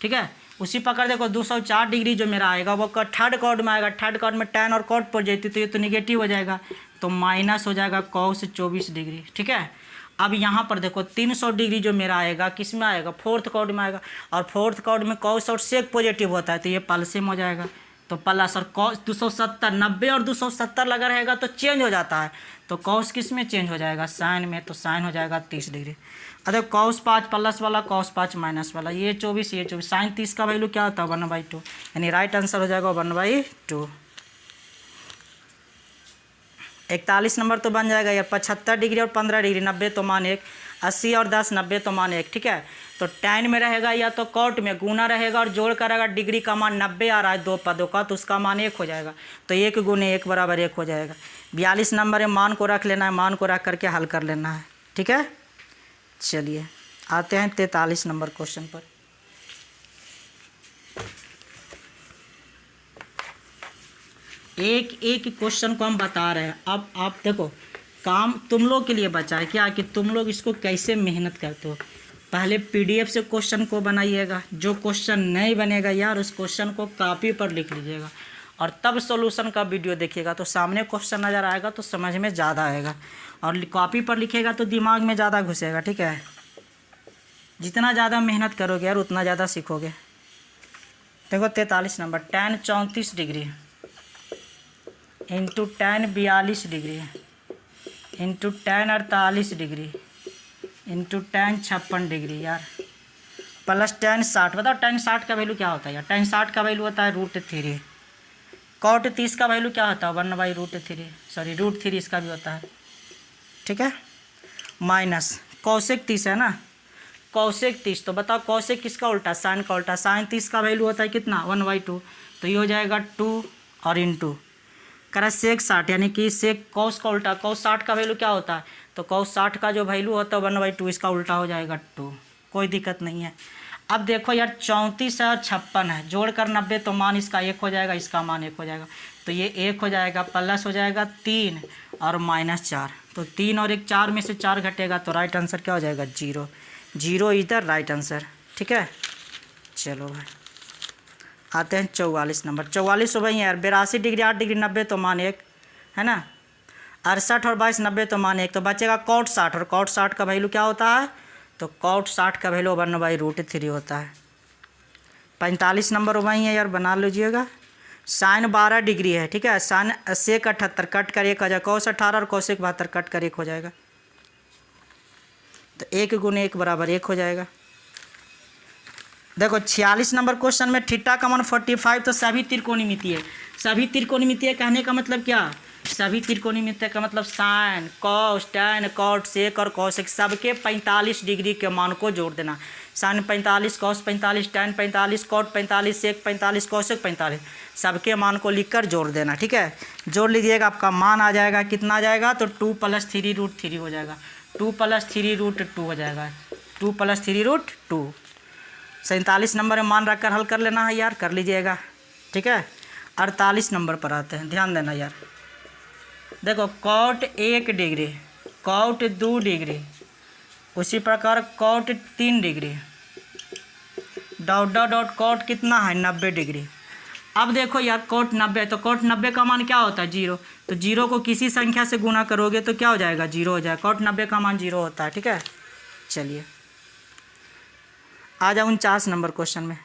ठीक है। उसी प्रकार देखो 204 डिग्री जो मेरा आएगा वो थर्ड कॉर्ड में आएगा, थर्ड कॉर्ड में tan और कॉट पॉजिटिव तो ये तो निगेटिव हो जाएगा, तो माइनस हो जाएगा कॉस 24 डिग्री, ठीक है। अब यहाँ पर देखो 300 डिग्री जो मेरा आएगा किस में आएगा, फोर्थ कॉर्ड में आएगा, और फोर्थ कॉर्ड में कॉस और सेक पॉजिटिव होता है तो ये पल्सिम हो जाएगा, तो प्लस और कॉस 270 90 और 270 लगा रहेगा तो चेंज हो जाता है, तो कॉस किस में चेंज हो जाएगा, साइन में, तो साइन हो जाएगा 30 डिग्री। अरे कॉस 5 प्लस वाला, कॉस 5 माइनस वाला, ये 24 ये 24, साइन 30 का वैल्यू क्या होता है 1/2, यानी राइट आंसर हो जाएगा 1/2। 41 नंबर तो बन जाएगा यार, 75 डिग्री और 15 डिग्री, 90 तो मान 1, 80 और 10 90 तो मान 1, ठीक है। तो tan में रहेगा या तो कॉट में गुना रहेगा और जोड़ कर अगर डिग्री का मान 90 आ रहा है दो पदों का तो उसका मान 1 हो जाएगा, तो 1 गुने 1 बराबर 1 हो जाएगा। 42 नंबर है, मान को रख लेना है, मान को रख करके हल कर लेना है, ठीक है। चलिए आते हैं 43 नंबर क्वेश्चन पर। एक एक क्वेश्चन को हम बता रहे हैं। अब आप देखो काम तुम लोग के लिए बचा है क्या, कि तुम लोग इसको कैसे मेहनत करते हो। पहले पीडीएफ से क्वेश्चन को बनाइएगा, जो क्वेश्चन नहीं बनेगा यार उस क्वेश्चन को कॉपी पर लिख लीजिएगा, और तब सॉल्यूशन का वीडियो देखिएगा तो सामने क्वेश्चन नज़र आएगा तो समझ में ज़्यादा आएगा, और कॉपी पर लिखेगा तो दिमाग में ज़्यादा घुसेगा, ठीक है। जितना ज़्यादा मेहनत करोगे यार उतना ज़्यादा सीखोगे। देखो 43 number, tan 34 degree into tan 42 degree into tan 48 degree into tan 56 degree यार, प्लस tan 60। बताओ tan 60 का वैल्यू क्या होता है यार, tan 60 का वैल्यू होता है √3। cot 30 का वैल्यू क्या होता है 1/√3, सॉरी √3 इसका भी होता है, ठीक है। माइनस कौशिक 30 है ना, कौशिक 30। तो बताओ कौशिक किसका उल्टा, साइन का उल्टा। साइन 30 का वैल्यू होता है कितना, 1/2। तो ये हो जाएगा 2 और इंटू करा सेक 60, यानी कि सेक कौस का उल्टा। कौस 60 का वैल्यू क्या होता है, तो कौस 60 का जो वैल्यू होता है 1/2, इसका उल्टा हो जाएगा 2। कोई दिक्कत नहीं है। अब देखो यार 34 और 56 है, जोड़ कर 90, तो मान इसका 1 हो जाएगा, इसका मान 1 हो जाएगा। तो ये 1 हो जाएगा, प्लस हो जाएगा 3 और -4। तो 3 और 1 4 में से 4 घटेगा, तो राइट आंसर क्या हो जाएगा, 0। 0 इज द राइट आंसर। ठीक है, चलो भाई आते हैं 44 नंबर। 44 हो भाई यार, 82 डिग्री 8 डिग्री 90, तो मान 1 है ना। 68 और 22 90, तो मान 1। तो बचेगा cot 60, और cot 60 का वैल्यू क्या होता है, तो cot 60 का वैल्यू 1/√3 होता है। 45 नंबर हो भाई है यार, बना लीजिएगा। साइन 12 डिग्री है, ठीक है। साइन सेक 78 कट कर 1 हो जाएगा, cos 18 और cosec 72 कट कर 1 हो जाएगा। तो 1 गुने 1 बराबर 1 हो जाएगा। देखो 46 नंबर क्वेश्चन में थीटा का मान 45, तो सभी त्रिकोणमितीय है। सभी त्रिकोणमितीय कहने का मतलब क्या, सभी त्रिकोणमितीय का मतलब साइन, कॉस, टैन, कॉट, सेक और कॉसेक सबके 45 डिग्री के मान को जोड़ देना। साइन 45, कॉस 45, टैन 45, कॉट 45, सेक 45, कॉसेक 45, सबके मान को लिखकर जोड़ देना। ठीक है, जोड़ लीजिएगा, आपका मान आ जाएगा, कितना आ जाएगा, तो 2 + 3√3 हो जाएगा। 2 + 3√2 हो जाएगा, 2 + 3√2। 47 नंबर में मान रखकर हल कर लेना है यार, कर लीजिएगा। ठीक है, 48 नंबर पर आते हैं, ध्यान देना यार। देखो cot 1 डिग्री, cot 2 डिग्री, उसी प्रकार cot 3 degree, dot dot dot cot कितना है, 90 डिग्री। अब देखो यार cot 90 है, तो cot 90 का मान क्या होता है, 0। तो 0 को किसी संख्या से गुना करोगे तो क्या हो जाएगा, 0 हो जाएगा। cot 90 का मान 0 होता है। ठीक है, चलिए आ जाओ 49 नंबर क्वेश्चन में।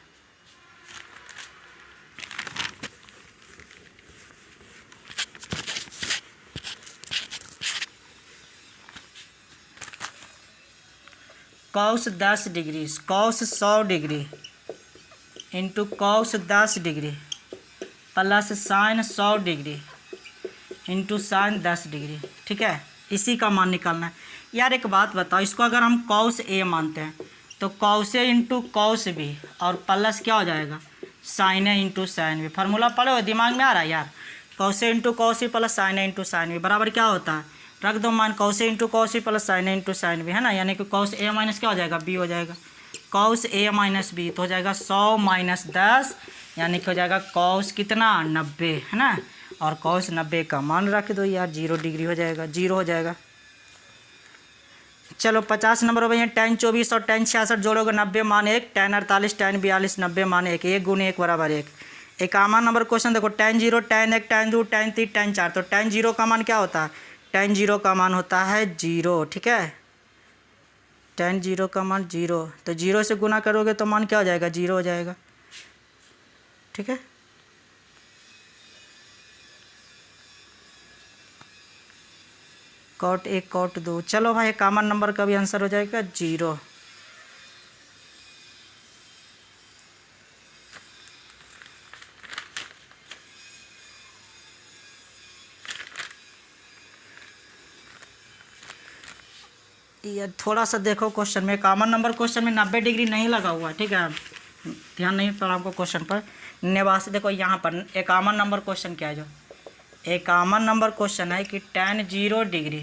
cos 10 degree, cos 100 degree into cos 10 degree plus sign 100 degree into sign 10 degree. ठीक है, इसी का मान निकालना है यार। एक बात बताओ, इसको अगर हम cos A मानते हैं तो cos A into cos B और प्लस क्या हो जाएगा, sine A into sine B। Formula पढ़ो, दिमाग में आ रहा है यार। cos A into cos A plus sine A into sine B बराबर क्या होता है, रख दो मान, cos A into cos A plus sine A into sine B है ना, यानी कि cos A माइनस क्या हो जाएगा, B हो जाएगा। cos A माइनस B तो हो जाएगा 100 - 10, यानी कि हो जाएगा cos कितना, 90 है ना। और cos 90 का मान रख दो यार, 0 डिग्री हो जाएगा, 0 हो जाएगा। चलो 50 नंबर हो भैया, tan 24 और tan 66 जोड़ोगे 90 मान 1, tan 48, tan 42 90 मान 1, 1 गुने 1 बराबर 1। एक आमा नंबर क्वेश्चन देखो, tan 0, tan 1, tan 2, tan 3, tan 4। तो tan 0 का मान क्या होता है, tan 0 का मान होता है 0। ठीक है, tan 0 का मान 0, तो 0 से गुना करोगे तो मान क्या हो जाएगा, 0 हो जाएगा। ठीक है, cot 1 cot 2। चलो भाई कॉमन नंबर का भी आंसर हो जाएगा 0। ये थोड़ा सा देखो क्वेश्चन में, कॉमन नंबर क्वेश्चन में 90 डिग्री नहीं लगा हुआ है। ठीक है, ध्यान नहीं पड़ा आपको क्वेश्चन पर। 89 देखो यहाँ पर एक कॉमन नंबर क्वेश्चन क्या है, जो एक कॉमन नंबर क्वेश्चन है कि tan 0 degree,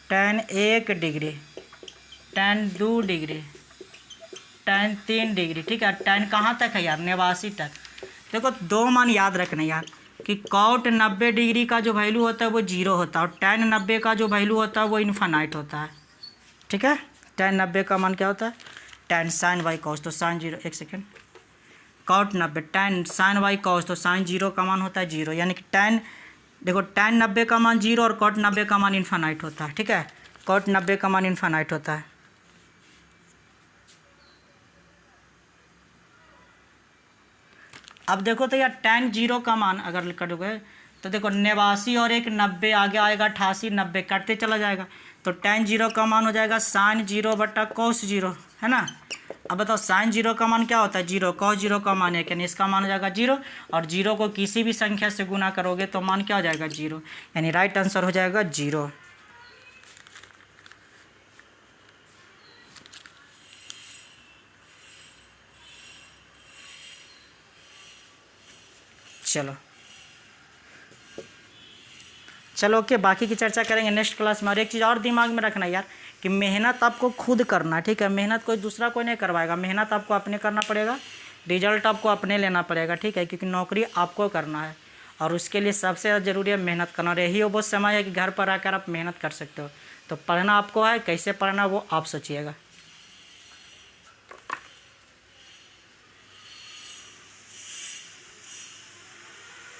tan 1 degree, tan 2 degree, tan 3 degree. ठीक है, tan कहाँ तक है यार, 89 तक। देखो 2 मान याद रखना यार, कि cot 90 डिग्री का जो वैल्यू होता है वो 0 होता है, और tan 90 का जो वैल्यू होता है वो इन्फानाइट होता है। ठीक है, tan 90 का मान क्या होता है, tan sin y cos, तो sin 0, एक second, cot 90 tan sin y cos, तो sin 0 का मान होता है 0, यानी कि tan, देखो tan 90 का मान 0 और cot 90 का मान इन्फानाइट होता है। ठीक है, cot 90 का मान इन्फानाइट होता है। अब देखो तो यार tan 0 का मान अगर करोगे तो देखो 89 और 1 90, आगे आएगा 88 90, कटते चला जाएगा। तो tan 0 का मान हो जाएगा sin 0 बटा cos 0 है ना। अब बताओ sin 0 का मान क्या होता है, 0, cos 0 का मान 1, यानी इसका मान हो जाएगा 0, और 0 को किसी भी संख्या से गुना करोगे तो मान क्या हो जाएगा, 0, यानी राइट आंसर हो जाएगा 0। चलो ओके, बाकी की चर्चा करेंगे नेक्स्ट क्लास में। और एक चीज़ और दिमाग में रखना यार कि मेहनत आपको खुद करना है, ठीक है। मेहनत कोई दूसरा कोई नहीं करवाएगा, मेहनत आपको अपने करना पड़ेगा, रिजल्ट आपको अपने लेना पड़ेगा, ठीक है, क्योंकि नौकरी आपको करना है और उसके लिए सबसे ज़्यादा ज़रूरी है मेहनत करना। और यही वो समय है कि घर पर आकर आप मेहनत कर सकते हो। तो पढ़ना आपको है, कैसे पढ़ना वो आप सोचिएगा।